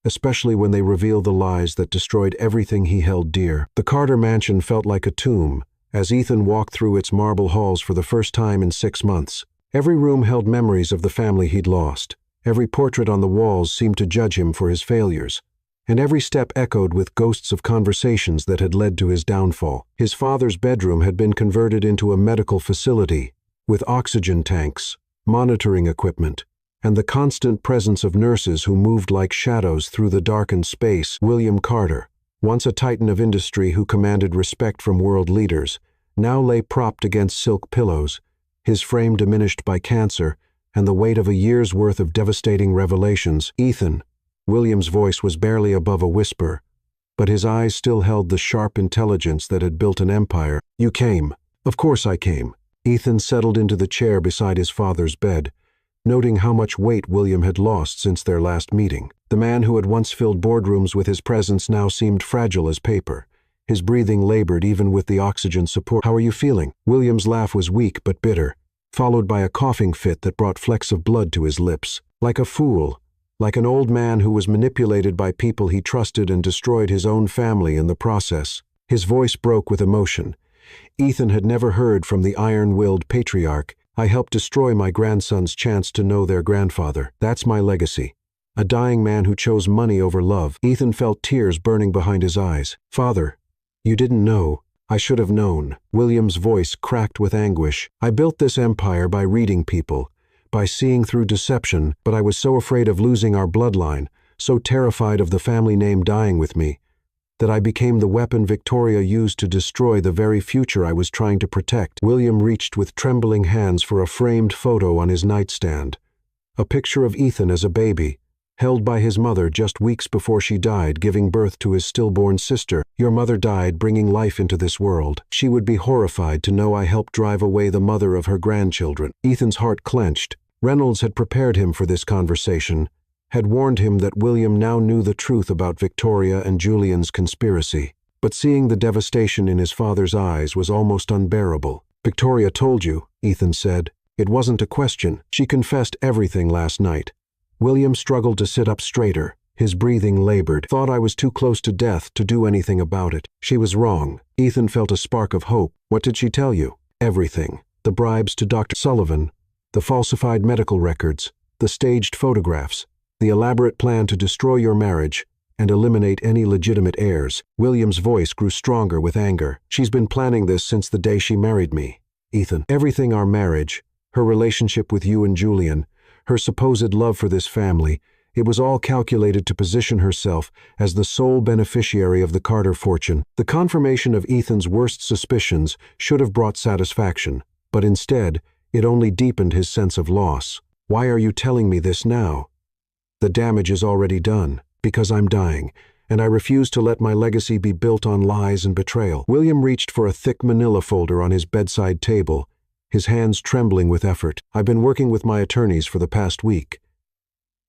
especially when they reveal the lies that destroyed everything he held dear. The Carter mansion felt like a tomb as Ethan walked through its marble halls for the first time in 6 months. Every room held memories of the family he'd lost. Every portrait on the walls seemed to judge him for his failures, and every step echoed with ghosts of conversations that had led to his downfall. His father's bedroom had been converted into a medical facility, with oxygen tanks, monitoring equipment, and the constant presence of nurses who moved like shadows through the darkened space. William Carter, once a titan of industry who commanded respect from world leaders, now lay propped against silk pillows, his frame diminished by cancer and the weight of a year's worth of devastating revelations. Ethan, William's voice was barely above a whisper, but his eyes still held the sharp intelligence that had built an empire. You came. Of course I came. Ethan settled into the chair beside his father's bed, noting how much weight William had lost since their last meeting. The man who had once filled boardrooms with his presence now seemed fragile as paper. His breathing labored even with the oxygen support. How are you feeling? William's laugh was weak but bitter, followed by a coughing fit that brought flecks of blood to his lips. Like a fool, like an old man who was manipulated by people he trusted and destroyed his own family in the process. His voice broke with emotion. Ethan had never heard from the iron-willed patriarch. I helped destroy my grandson's chance to know their grandfather. That's my legacy. A dying man who chose money over love. Ethan felt tears burning behind his eyes. Father, you didn't know. I should have known. William's voice cracked with anguish. I built this empire by reading people, by seeing through deception, but I was so afraid of losing our bloodline, so terrified of the family name dying with me, that I became the weapon Victoria used to destroy the very future I was trying to protect. William reached with trembling hands for a framed photo on his nightstand. A picture of Ethan as a baby, held by his mother just weeks before she died, giving birth to his stillborn sister. Your mother died, bringing life into this world. She would be horrified to know I helped drive away the mother of her grandchildren. Ethan's heart clenched. Reynolds had prepared him for this conversation, had warned him that William now knew the truth about Victoria and Julian's conspiracy. But seeing the devastation in his father's eyes was almost unbearable. Victoria told you, Ethan said. It wasn't a question. She confessed everything last night. William struggled to sit up straighter. His breathing labored. Thought I was too close to death to do anything about it. She was wrong. Ethan felt a spark of hope. What did she tell you? Everything. The bribes to Dr. Sullivan, the falsified medical records, the staged photographs, the elaborate plan to destroy your marriage and eliminate any legitimate heirs. William's voice grew stronger with anger. She's been planning this since the day she married me. Ethan, everything, our marriage, her relationship with you and Julian, her supposed love for this family, it was all calculated to position herself as the sole beneficiary of the Carter fortune. The confirmation of Ethan's worst suspicions should have brought satisfaction, but instead, it only deepened his sense of loss. Why are you telling me this now? The damage is already done, because I'm dying, and I refuse to let my legacy be built on lies and betrayal. William reached for a thick manila folder on his bedside table, his hands trembling with effort. I've been working with my attorneys for the past week.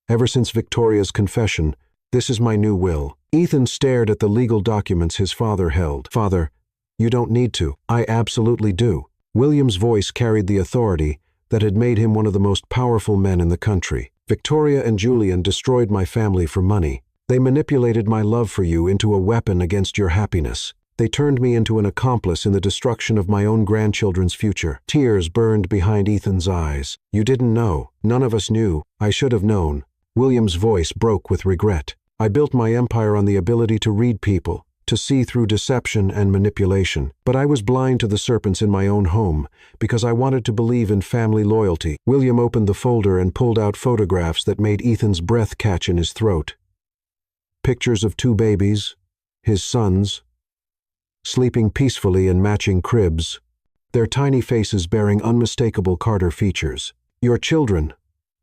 Ever since Victoria's confession, this is my new will. Ethan stared at the legal documents his father held. Father, you don't need to. I absolutely do. William's voice carried the authority that had made him one of the most powerful men in the country. Victoria and Julian destroyed my family for money. They manipulated my love for you into a weapon against your happiness. They turned me into an accomplice in the destruction of my own grandchildren's future. Tears burned behind Ethan's eyes. You didn't know. None of us knew. I should have known. William's voice broke with regret. I built my empire on the ability to read people, to see through deception and manipulation. But I was blind to the serpents in my own home because I wanted to believe in family loyalty. William opened the folder and pulled out photographs that made Ethan's breath catch in his throat. Pictures of 2 babies, his sons, sleeping peacefully in matching cribs, their tiny faces bearing unmistakable Carter features. Your children,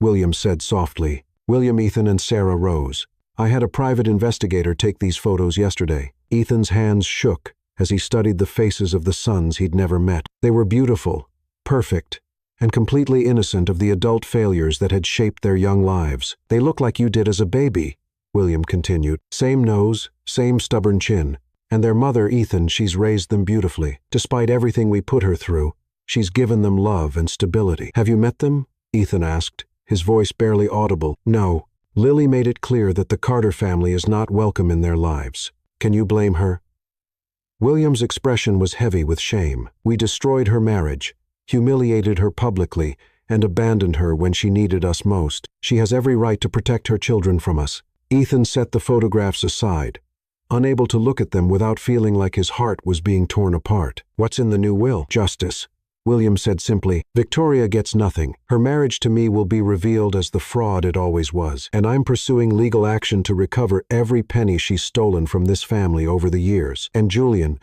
William said softly. William, Ethan, and Sarah rose. I had a private investigator take these photos yesterday. Ethan's hands shook as he studied the faces of the sons he'd never met. They were beautiful, perfect, and completely innocent of the adult failures that had shaped their young lives. They look like you did as a baby, William continued. Same nose, same stubborn chin. And their mother, Ethan, she's raised them beautifully. Despite everything we put her through, she's given them love and stability. Have you met them? Ethan asked, his voice barely audible. No. Lily made it clear that the Carter family is not welcome in their lives. Can you blame her? William's expression was heavy with shame. We destroyed her marriage, humiliated her publicly, and abandoned her when she needed us most. She has every right to protect her children from us. Ethan set the photographs aside, unable to look at them without feeling like his heart was being torn apart. What's in the new will? Justice. William said simply. Victoria gets nothing. Her marriage to me will be revealed as the fraud it always was, and I'm pursuing legal action to recover every penny she's stolen from this family over the years. And Julian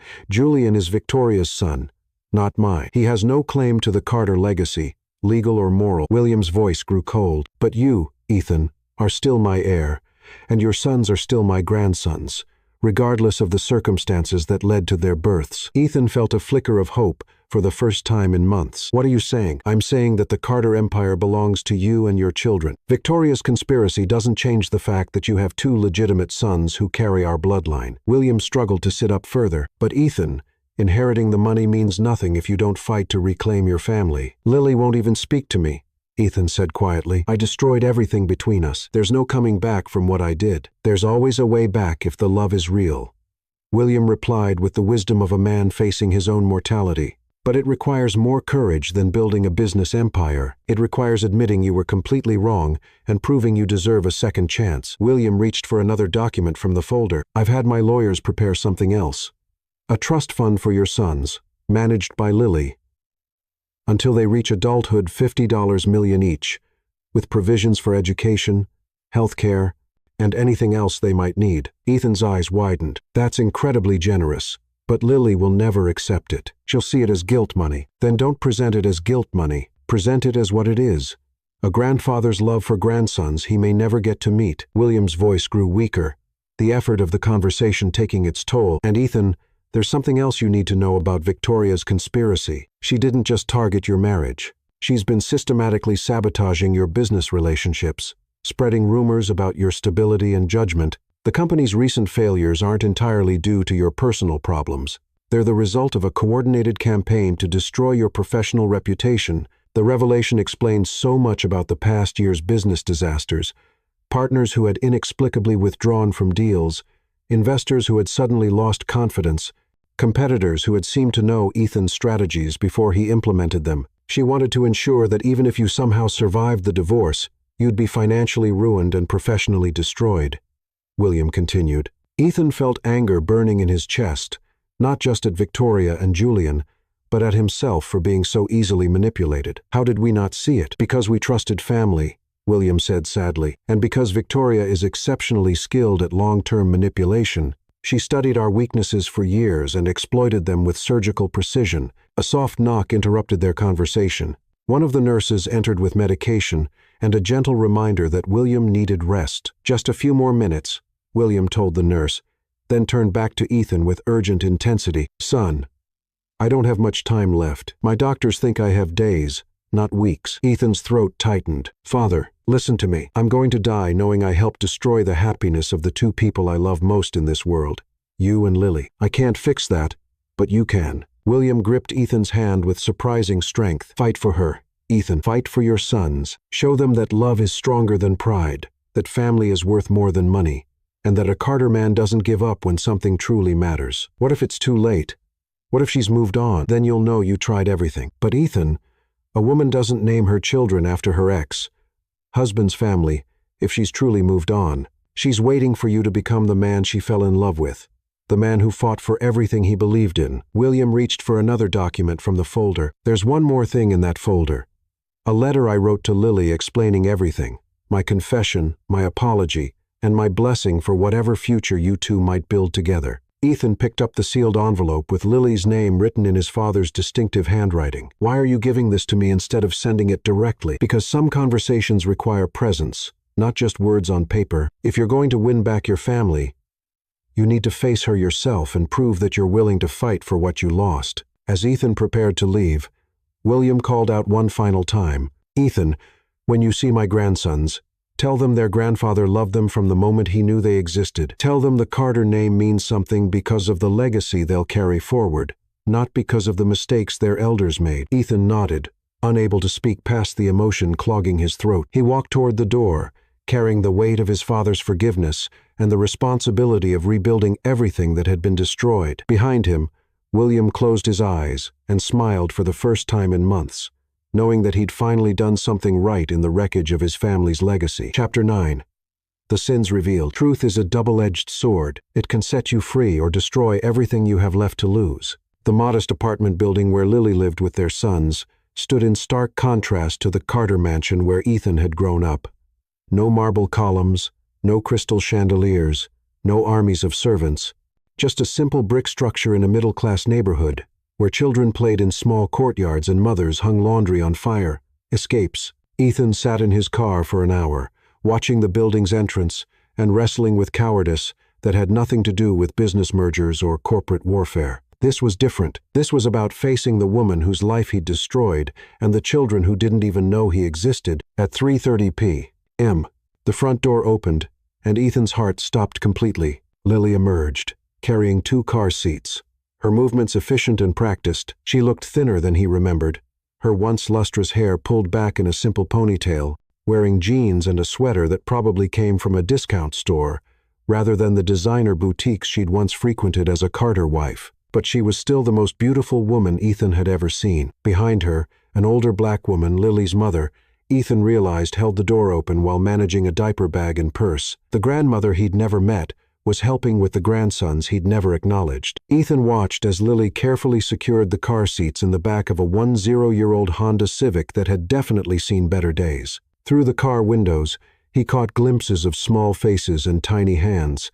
is Victoria's son, not mine. He has no claim to the Carter legacy, legal or moral. William's voice grew cold. But you, Ethan, are still my heir, and your sons are still my grandsons, regardless of the circumstances that led to their births. Ethan felt a flicker of hope for the first time in months. What are you saying? I'm saying that the Carter empire belongs to you and your children. Victoria's conspiracy doesn't change the fact that you have 2 legitimate sons who carry our bloodline. William struggled to sit up further. But Ethan, inheriting the money means nothing if you don't fight to reclaim your family. Lily won't even speak to me, Ethan said quietly. I destroyed everything between us. There's no coming back from what I did. There's always a way back if the love is real. William replied with the wisdom of a man facing his own mortality. But it requires more courage than building a business empire. It requires admitting you were completely wrong and proving you deserve a second chance. William reached for another document from the folder. I've had my lawyers prepare something else. A trust fund for your sons, managed by Lily. Until they reach adulthood, $50 million each, with provisions for education, health care, and anything else they might need. Ethan's eyes widened. That's incredibly generous. But Lily will never accept it. She'll see it as guilt money. Then don't present it as guilt money. Present it as what it is, A grandfather's love for grandsons he may never get to meet. William's voice grew weaker, the effort of the conversation taking its toll. And Ethan, there's something else you need to know about Victoria's conspiracy. She didn't just target your marriage. She's been systematically sabotaging your business relationships, spreading rumors about your stability and judgment. The company's recent failures aren't entirely due to your personal problems. They're the result of a coordinated campaign to destroy your professional reputation. The revelation explains so much about the past year's business disasters: partners who had inexplicably withdrawn from deals, investors who had suddenly lost confidence, competitors who had seemed to know Ethan's strategies before he implemented them. She wanted to ensure that even if you somehow survived the divorce, you'd be financially ruined and professionally destroyed. William continued. Ethan felt anger burning in his chest, not just at Victoria and Julian, but at himself for being so easily manipulated. How did we not see it? Because we trusted family, William said sadly, and because Victoria is exceptionally skilled at long-term manipulation. She studied our weaknesses for years and exploited them with surgical precision. A soft knock interrupted their conversation. One of the nurses entered with medication and a gentle reminder that William needed rest. Just a few more minutes, William told the nurse, then turned back to Ethan with urgent intensity. Son, I don't have much time left. My doctors think I have days, not weeks. Ethan's throat tightened. Father, listen to me. I'm going to die knowing I helped destroy the happiness of the two people I love most in this world, you and Lily. I can't fix that, but you can. William gripped Ethan's hand with surprising strength. Fight for her, Ethan. Fight for your sons. Show them that love is stronger than pride, that family is worth more than money, and that a Carter man doesn't give up when something truly matters. What if it's too late? What if she's moved on? Then you'll know you tried everything. But Ethan, a woman doesn't name her children after her ex-husband's family if she's truly moved on. She's waiting for you to become the man she fell in love with, the man who fought for everything he believed in. William reached for another document from the folder. There's one more thing in that folder. A letter I wrote to Lily explaining everything, my confession, my apology, and my blessing for whatever future you two might build together. Ethan picked up the sealed envelope with Lily's name written in his father's distinctive handwriting. Why are you giving this to me instead of sending it directly? Because some conversations require presence, not just words on paper. If you're going to win back your family, you need to face her yourself and prove that you're willing to fight for what you lost. As Ethan prepared to leave, William called out one final time. Ethan, when you see my grandsons, tell them their grandfather loved them from the moment he knew they existed. Tell them the Carter name means something because of the legacy they'll carry forward, not because of the mistakes their elders made. Ethan nodded, unable to speak past the emotion clogging his throat. He walked toward the door, carrying the weight of his father's forgiveness and the responsibility of rebuilding everything that had been destroyed. Behind him, William closed his eyes and smiled for the first time in months, knowing that he'd finally done something right in the wreckage of his family's legacy. Chapter 9. The Sins Revealed. Truth is a double-edged sword. It can set you free or destroy everything you have left to lose. The modest apartment building where Lily lived with their sons stood in stark contrast to the Carter mansion where Ethan had grown up. No marble columns, no crystal chandeliers, no armies of servants, just a simple brick structure in a middle-class neighborhood, where children played in small courtyards and mothers hung laundry on fire. Escapes. Ethan sat in his car for an hour, watching the building's entrance and wrestling with cowardice that had nothing to do with business mergers or corporate warfare. This was different. This was about facing the woman whose life he'd destroyed and the children who didn't even know he existed. At 3:30 p.m., the front door opened, and Ethan's heart stopped completely. Lily emerged, carrying 2 car seats. Her movements efficient and practiced. She looked thinner than he remembered, her once lustrous hair pulled back in a simple ponytail, wearing jeans and a sweater that probably came from a discount store, rather than the designer boutiques she'd once frequented as a Carter wife. But she was still the most beautiful woman Ethan had ever seen. Behind her, an older black woman, Lily's mother, Ethan realized held the door open while managing a diaper bag and purse. The grandmother he'd never met was helping with the grandsons he'd never acknowledged. Ethan watched as Lily carefully secured the car seats in the back of a 10-year-old Honda Civic that had definitely seen better days. Through the car windows, he caught glimpses of small faces and tiny hands,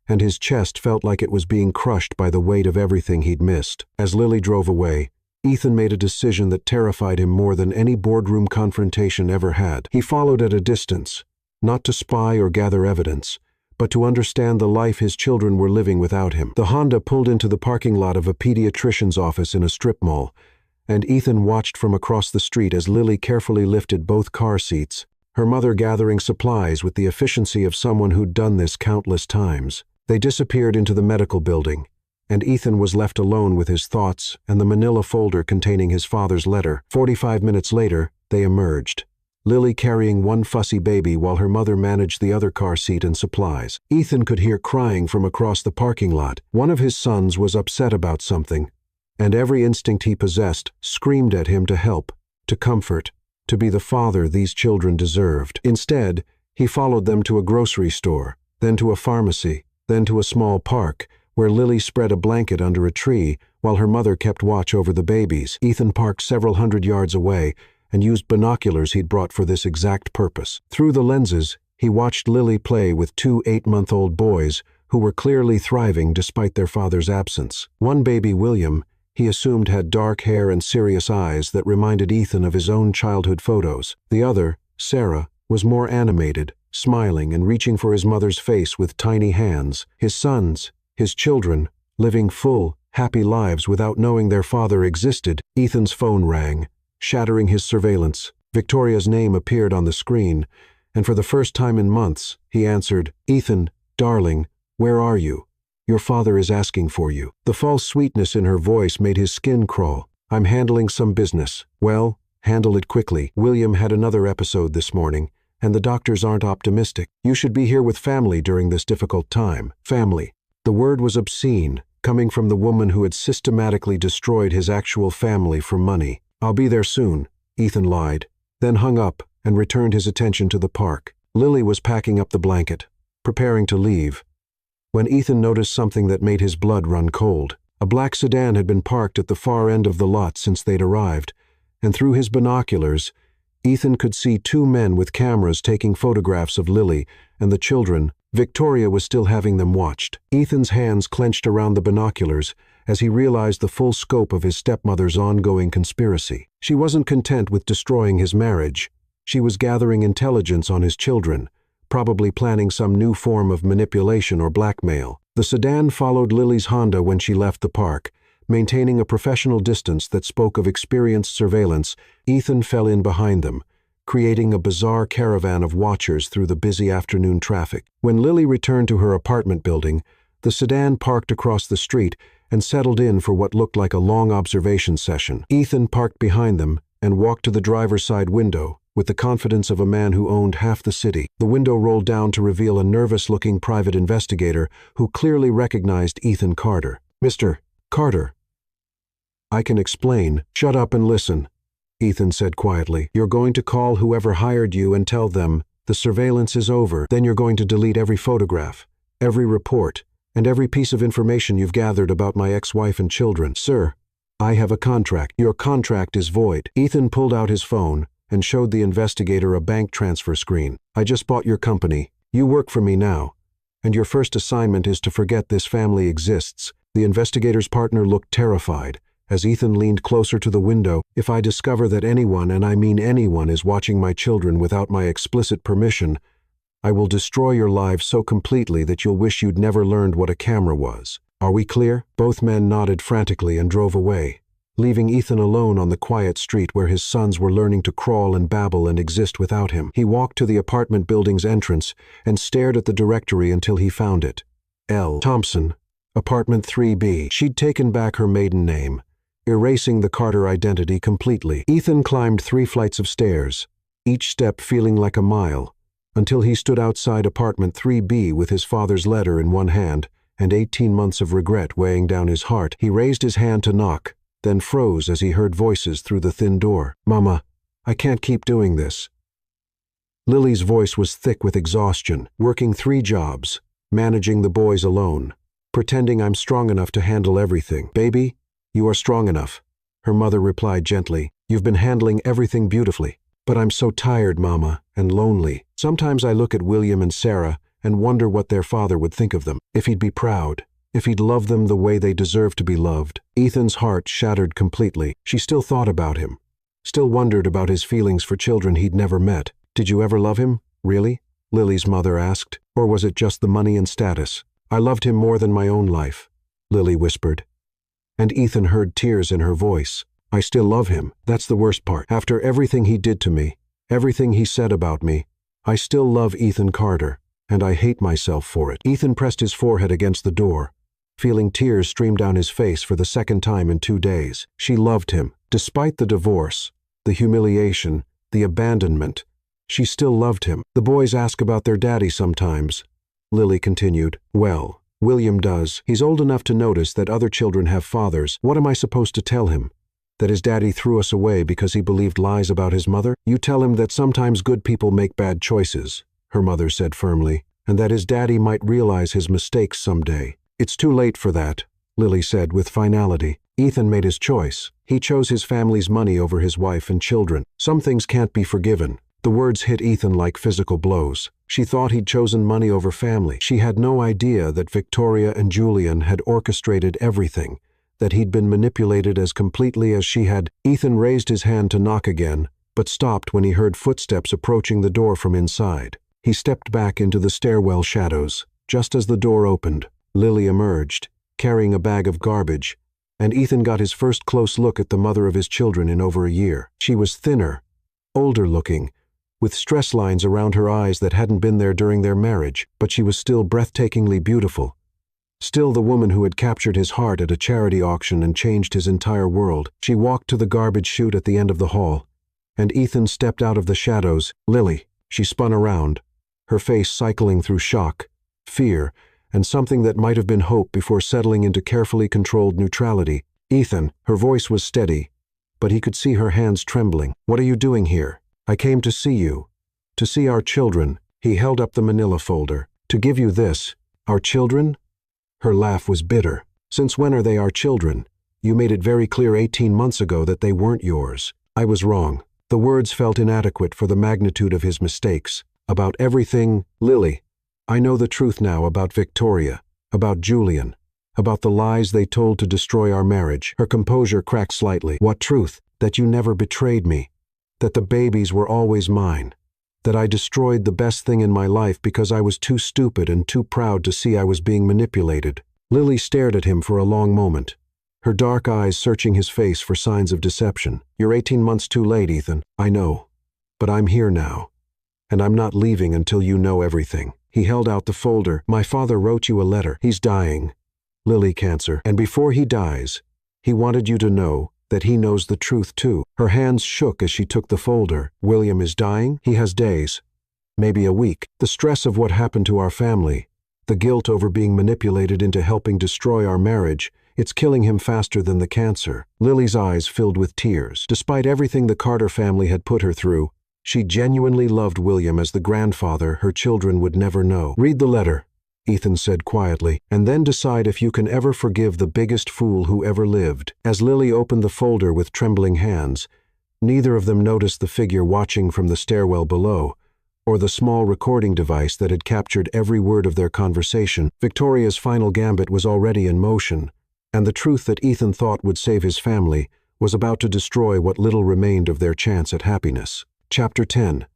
and his chest felt like it was being crushed by the weight of everything he'd missed. As Lily drove away, Ethan made a decision that terrified him more than any boardroom confrontation ever had. He followed at a distance, not to spy or gather evidence, but to understand the life his children were living without him. The Honda pulled into the parking lot of a pediatrician's office in a strip mall, and Ethan watched from across the street as Lily carefully lifted both car seats, her mother gathering supplies with the efficiency of someone who'd done this countless times. They disappeared into the medical building, and Ethan was left alone with his thoughts and the manila folder containing his father's letter. 45 minutes later, they emerged, Lily carrying one fussy baby while her mother managed the other car seat and supplies. Ethan could hear crying from across the parking lot. One of his sons was upset about something, and every instinct he possessed screamed at him to help, to comfort, to be the father these children deserved. Instead, he followed them to a grocery store, then to a pharmacy, then to a small park, where Lily spread a blanket under a tree while her mother kept watch over the babies. Ethan parked several hundred yards away and used binoculars he'd brought for this exact purpose. Through the lenses, he watched Lily play with two 8-month-old boys who were clearly thriving despite their father's absence. One baby, William, he assumed had dark hair and serious eyes that reminded Ethan of his own childhood photos. The other, Sarah, was more animated, smiling and reaching for his mother's face with tiny hands. His sons, his children, living full, happy lives without knowing their father existed. Ethan's phone rang, shattering his surveillance. Victoria's name appeared on the screen, and for the first time in months, he answered, "Ethan, darling, where are you? Your father is asking for you." The false sweetness in her voice made his skin crawl. "I'm handling some business." "Well, handle it quickly. William had another episode this morning, and the doctors aren't optimistic. You should be here with family during this difficult time." Family. The word was obscene, coming from the woman who had systematically destroyed his actual family for money. "I'll be there soon," Ethan lied, then hung up and returned his attention to the park. Lily was packing up the blanket, preparing to leave, when Ethan noticed something that made his blood run cold. A black sedan had been parked at the far end of the lot since they'd arrived, and through his binoculars, Ethan could see two men with cameras taking photographs of Lily and the children. Victoria was still having them watched. Ethan's hands clenched around the binoculars as he realized the full scope of his stepmother's ongoing conspiracy. She wasn't content with destroying his marriage. She was gathering intelligence on his children, probably planning some new form of manipulation or blackmail. The sedan followed Lily's Honda when she left the park, maintaining a professional distance that spoke of experienced surveillance. Ethan fell in behind them, creating a bizarre caravan of watchers through the busy afternoon traffic. When Lily returned to her apartment building, the sedan parked across the street and settled in for what looked like a long observation session. Ethan parked behind them and walked to the driver's side window with the confidence of a man who owned half the city. The window rolled down to reveal a nervous-looking private investigator who clearly recognized Ethan Carter. "Mr. Carter." "I can explain." "Shut up and listen," Ethan said quietly. "You're going to call whoever hired you and tell them the surveillance is over. Then you're going to delete every photograph, every report, and every piece of information you've gathered about my ex-wife and children." "Sir, I have a contract." "Your contract is void." Ethan pulled out his phone and showed the investigator a bank transfer screen. "I just bought your company. You work for me now, and your first assignment is to forget this family exists." The investigator's partner looked terrified as Ethan leaned closer to the window. "If I discover that anyone, and I mean anyone, is watching my children without my explicit permission, I will destroy your lives so completely that you'll wish you'd never learned what a camera was. Are we clear?" Both men nodded frantically and drove away, leaving Ethan alone on the quiet street where his sons were learning to crawl and babble and exist without him. He walked to the apartment building's entrance and stared at the directory until he found it. L. Thompson, apartment 3B. She'd taken back her maiden name, erasing the Carter identity completely. Ethan climbed 3 flights of stairs, each step feeling like a mile, until he stood outside apartment 3B with his father's letter in one hand and 18 months of regret weighing down his heart. He raised his hand to knock, then froze as he heard voices through the thin door. "Mama, I can't keep doing this." Lily's voice was thick with exhaustion. "Working 3 jobs, managing the boys alone, pretending I'm strong enough to handle everything." "Baby, you are strong enough," her mother replied gently. "You've been handling everything beautifully. But I'm so tired, Mama, and lonely. Sometimes I look at William and Sarah and wonder what their father would think of them. If he'd be proud, if he'd love them the way they deserve to be loved. Ethan's heart shattered completely. She still thought about him, still wondered about his feelings for children he'd never met. "Did you ever love him, really?" Lily's mother asked. "Or was it just the money and status?" "I loved him more than my own life," Lily whispered. And Ethan heard tears in her voice. "I still love him. That's the worst part. After everything he did to me, everything he said about me, I still love Ethan Carter, and I hate myself for it." Ethan pressed his forehead against the door, feeling tears stream down his face for the second time in 2 days. She loved him. Despite the divorce, the humiliation, the abandonment, she still loved him. "The boys ask about their daddy sometimes," Lily continued. "Well, William does. He's old enough to notice that other children have fathers. What am I supposed to tell him? That his daddy threw us away because he believed lies about his mother? You tell him that sometimes good people make bad choices," her mother said firmly, "and that his daddy might realize his mistakes someday." "It's too late for that," Lily said with finality. "Ethan made his choice. He chose his family's money over his wife and children. Some things can't be forgiven." The words hit Ethan like physical blows. She thought he'd chosen money over family. She had no idea that Victoria and Julian had orchestrated everything, that he'd been manipulated as completely as she had. Ethan raised his hand to knock again, but stopped when he heard footsteps approaching the door from inside. He stepped back into the stairwell shadows. Just as the door opened, Lily emerged, carrying a bag of garbage, and Ethan got his first close look at the mother of his children in over a year. She was thinner, older looking, with stress lines around her eyes that hadn't been there during their marriage, but she was still breathtakingly beautiful. Still the woman who had captured his heart at a charity auction and changed his entire world. She walked to the garbage chute at the end of the hall, and Ethan stepped out of the shadows. "Lily." She spun around, her face cycling through shock, fear, and something that might have been hope before settling into carefully controlled neutrality. "Ethan." Her voice was steady, but he could see her hands trembling. "What are you doing here?" "I came to see you. To see our children." He held up the manila folder. "To give you this. Our children?" Her laugh was bitter. "Since when are they our children? You made it very clear 18 months ago that they weren't yours." "I was wrong." The words felt inadequate for the magnitude of his mistakes. "About everything, Lily. I know the truth now about Victoria, about Julian, about the lies they told to destroy our marriage." Her composure cracked slightly. "What truth?" "That you never betrayed me. That the babies were always mine. That I destroyed the best thing in my life because I was too stupid and too proud to see I was being manipulated." Lily stared at him for a long moment, her dark eyes searching his face for signs of deception. "You're 18 months too late, Ethan. I know. But I'm here now. And I'm not leaving until you know everything." He held out the folder. "My father wrote you a letter. He's dying. Lily cancer. And before he dies, he wanted you to know that he knows the truth too." Her hands shook as she took the folder. "William is dying? He has days. Maybe a week. The stress of what happened to our family, the guilt over being manipulated into helping destroy our marriage, it's killing him faster than the cancer." Lily's eyes filled with tears. Despite everything the Carter family had put her through, she genuinely loved William as the grandfather her children would never know. "Read the letter," Ethan said quietly, "and then decide if you can ever forgive the biggest fool who ever lived." As Lily opened the folder with trembling hands, neither of them noticed the figure watching from the stairwell below, or the small recording device that had captured every word of their conversation. Victoria's final gambit was already in motion, and the truth that Ethan thought would save his family was about to destroy what little remained of their chance at happiness. Chapter 10.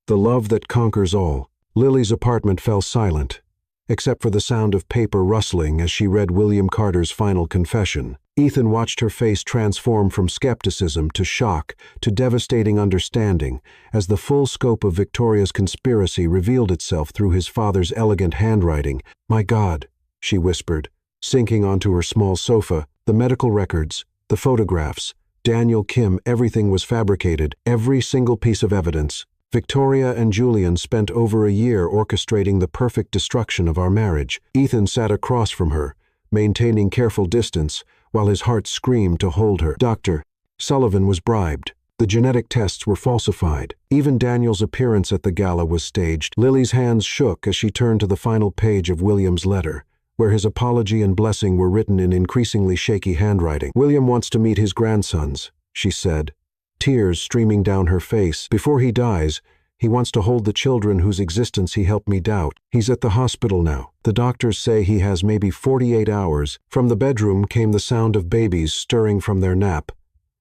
The Love That Conquers All. Lily's apartment fell silent, except for the sound of paper rustling as she read William Carter's final confession. Ethan watched her face transform from skepticism to shock to devastating understanding as the full scope of Victoria's conspiracy revealed itself through his father's elegant handwriting. "My God," she whispered, sinking onto her small sofa. "The medical records, the photographs, Daniel Kim, everything was fabricated, every single piece of evidence. Victoria and Julian spent over a year orchestrating the perfect destruction of our marriage." Ethan sat across from her, maintaining careful distance, while his heart screamed to hold her. "Dr. Sullivan was bribed. The genetic tests were falsified. Even Daniel's appearance at the gala was staged." Lily's hands shook as she turned to the final page of William's letter, where his apology and blessing were written in increasingly shaky handwriting. "William wants to meet his grandsons," she said, tears streaming down her face. "Before he dies, He wants to hold the children whose existence he helped me doubt. He's at the hospital now. The doctors say he has maybe 48 hours. From the bedroom came the sound of babies stirring from their nap,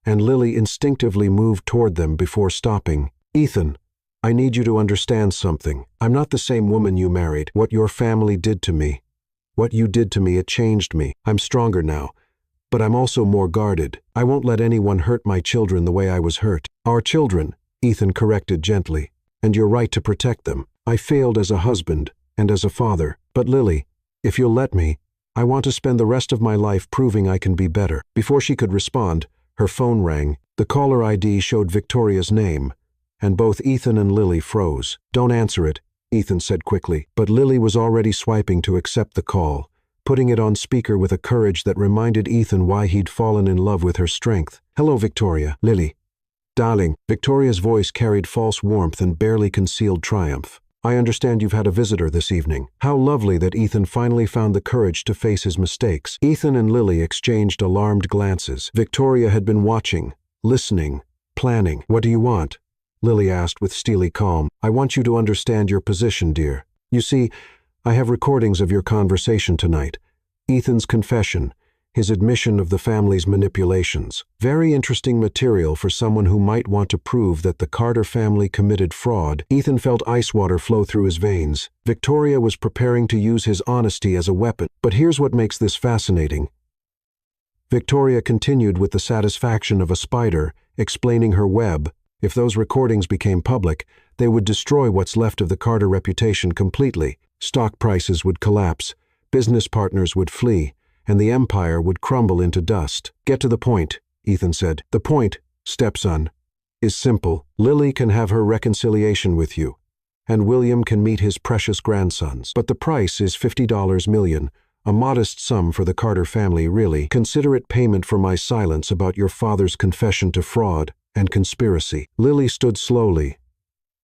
and Lily instinctively moved toward them before stopping. Ethan, I need you to understand something. I'm not the same woman you married. What your family did to me, what you did to me, it changed me. I'm stronger now, but I'm also more guarded. I won't let anyone hurt my children the way I was hurt. Our children, Ethan corrected gently, and you're right to protect them. I failed as a husband and as a father, but Lily, if you'll let me, I want to spend the rest of my life proving I can be better. Before she could respond, her phone rang. The caller ID showed Victoria's name, and both Ethan and Lily froze. Don't answer it, Ethan said quickly, but Lily was already swiping to accept the call, putting it on speaker with a courage that reminded Ethan why he'd fallen in love with her strength. Hello, Victoria. Lily. Darling. Victoria's voice carried false warmth and barely concealed triumph. I understand you've had a visitor this evening. How lovely that Ethan finally found the courage to face his mistakes. Ethan and Lily exchanged alarmed glances. Victoria had been watching, listening, planning. What do you want? Lily asked with steely calm. I want you to understand your position, dear. You see, I have recordings of your conversation tonight. Ethan's confession, his admission of the family's manipulations. Very interesting material for someone who might want to prove that the Carter family committed fraud. Ethan felt ice water flow through his veins. Victoria was preparing to use his honesty as a weapon. But here's what makes this fascinating. Victoria continued with the satisfaction of a spider, explaining her web. If those recordings became public, they would destroy what's left of the Carter reputation completely. Stock prices would collapse, business partners would flee, and the empire would crumble into dust. Get to the point, Ethan said. The point, stepson, is simple. Lily can have her reconciliation with you, and William can meet his precious grandsons. But the price is $50 million, a modest sum for the Carter family, really. Consider it payment for my silence about your father's confession to fraud and conspiracy. Lily stood slowly,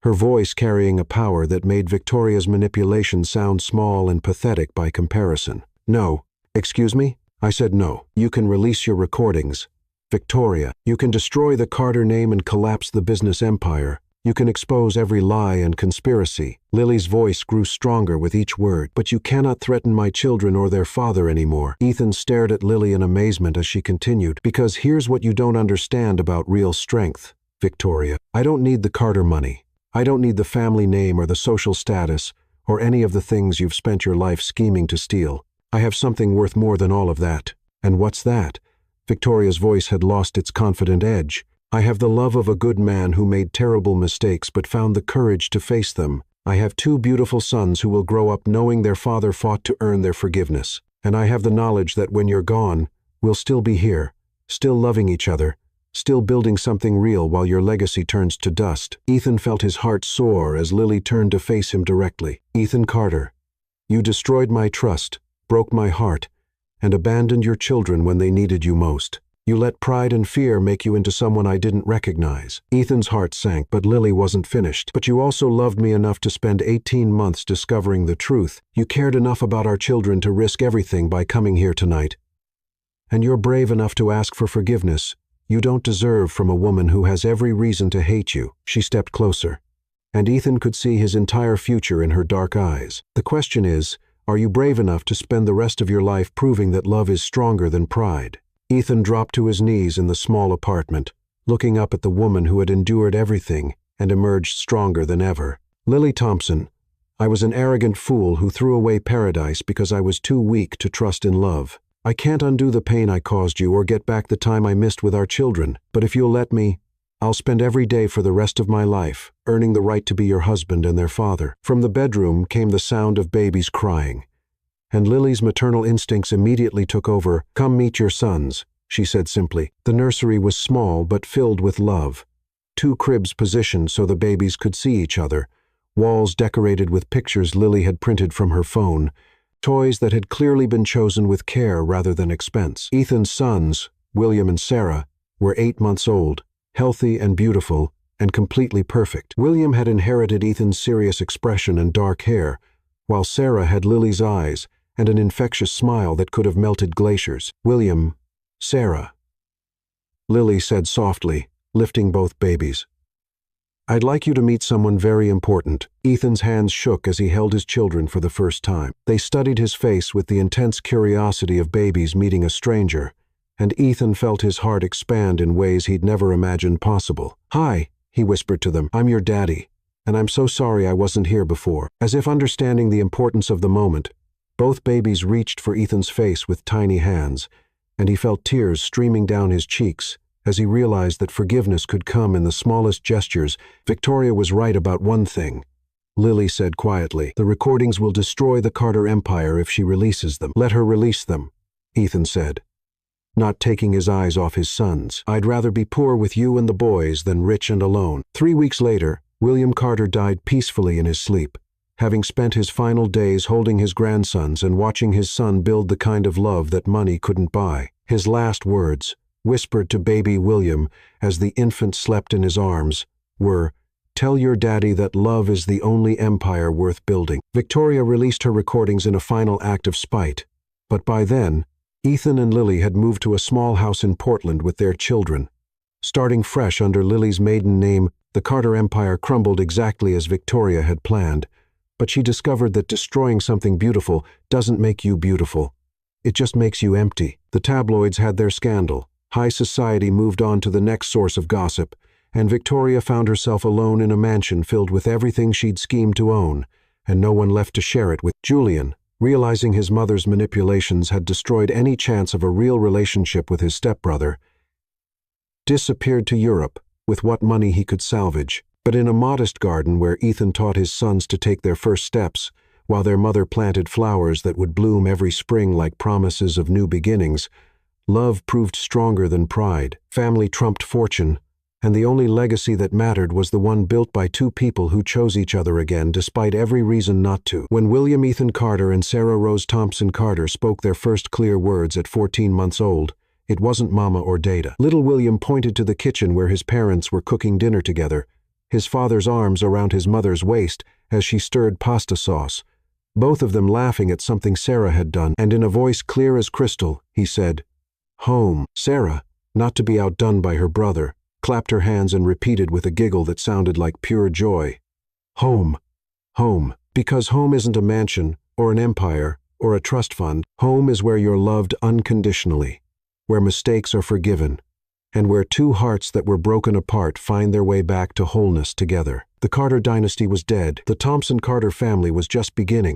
her voice carrying a power that made Victoria's manipulation sound small and pathetic by comparison. No. Excuse me? I said no. You can release your recordings. Victoria, you can destroy the Carter name and collapse the business empire. You can expose every lie and conspiracy. Lily's voice grew stronger with each word. But you cannot threaten my children or their father anymore. Ethan stared at Lily in amazement as she continued. Because here's what you don't understand about real strength, Victoria. I don't need the Carter money. I don't need the family name or the social status or any of the things you've spent your life scheming to steal. I have something worth more than all of that. And what's that? Victoria's voice had lost its confident edge. I have the love of a good man who made terrible mistakes but found the courage to face them. I have 2 beautiful sons who will grow up knowing their father fought to earn their forgiveness. And I have the knowledge that when you're gone, we'll still be here, still loving each other, still building something real while your legacy turns to dust. Ethan felt his heart soar as Lily turned to face him directly. Ethan Carter, you destroyed my trust, broke my heart, and abandoned your children when they needed you most. You let pride and fear make you into someone I didn't recognize. Ethan's heart sank, but Lily wasn't finished. But you also loved me enough to spend 18 months discovering the truth. You cared enough about our children to risk everything by coming here tonight. And you're brave enough to ask for forgiveness you don't deserve from a woman who has every reason to hate you. She stepped closer, and Ethan could see his entire future in her dark eyes. The question is, are you brave enough to spend the rest of your life proving that love is stronger than pride? Ethan dropped to his knees in the small apartment, looking up at the woman who had endured everything and emerged stronger than ever. Lily Thompson, I was an arrogant fool who threw away paradise because I was too weak to trust in love. I can't undo the pain I caused you or get back the time I missed with our children, but if you'll let me, I'll spend every day for the rest of my life, earning the right to be your husband and their father. From the bedroom came the sound of babies crying, and Lily's maternal instincts immediately took over. Come meet your sons, she said simply. The nursery was small but filled with love. 2 cribs positioned so the babies could see each other, walls decorated with pictures Lily had printed from her phone, toys that had clearly been chosen with care rather than expense. Ethan's sons, William and Sarah, were 8 months old, healthy and beautiful, and completely perfect. William had inherited Ethan's serious expression and dark hair, while Sarah had Lily's eyes and an infectious smile that could have melted glaciers. William, Sarah, Lily said softly, lifting both babies. I'd like you to meet someone very important. Ethan's hands shook as he held his children for the first time. They studied his face with the intense curiosity of babies meeting a stranger, and Ethan felt his heart expand in ways he'd never imagined possible. "Hi," he whispered to them. "I'm your daddy, and I'm so sorry I wasn't here before." As if understanding the importance of the moment, both babies reached for Ethan's face with tiny hands, and he felt tears streaming down his cheeks as he realized that forgiveness could come in the smallest gestures. Victoria was right about one thing. Lily said quietly, "The recordings will destroy the Carter empire if she releases them." "Let her release them," Ethan said, not taking his eyes off his sons. "I'd rather be poor with you and the boys than rich and alone." 3 weeks later, William Carter died peacefully in his sleep, having spent his final days holding his grandsons and watching his son build the kind of love that money couldn't buy. His last words, whispered to baby William as the infant slept in his arms, were, "Tell your daddy that love is the only empire worth building." Victoria released her recordings in a final act of spite, but by then, Ethan and Lily had moved to a small house in Portland with their children. Starting fresh under Lily's maiden name, the Carter empire crumbled exactly as Victoria had planned, but she discovered that destroying something beautiful doesn't make you beautiful. It just makes you empty. The tabloids had their scandal. High society moved on to the next source of gossip, and Victoria found herself alone in a mansion filled with everything she'd schemed to own, and no one left to share it with. Julian, realizing his mother's manipulations had destroyed any chance of a real relationship with his stepbrother, disappeared to Europe with what money he could salvage. But in a modest garden where Ethan taught his sons to take their first steps, while their mother planted flowers that would bloom every spring like promises of new beginnings, love proved stronger than pride. Family trumped fortune, and the only legacy that mattered was the one built by two people who chose each other again despite every reason not to. When William Ethan Carter and Sarah Rose Thompson Carter spoke their first clear words at 14 months old, it wasn't Mama or Dada. Little William pointed to the kitchen where his parents were cooking dinner together, his father's arms around his mother's waist as she stirred pasta sauce, both of them laughing at something Sarah had done, and in a voice clear as crystal, he said, "Home." Sarah, not to be outdone by her brother, clapped her hands and repeated with a giggle that sounded like pure joy, "Home. Home. Because home isn't a mansion, or an empire, or a trust fund. Home is where you're loved unconditionally, where mistakes are forgiven, and where two hearts that were broken apart find their way back to wholeness together." The Carter dynasty was dead. The Thompson Carter family was just beginning.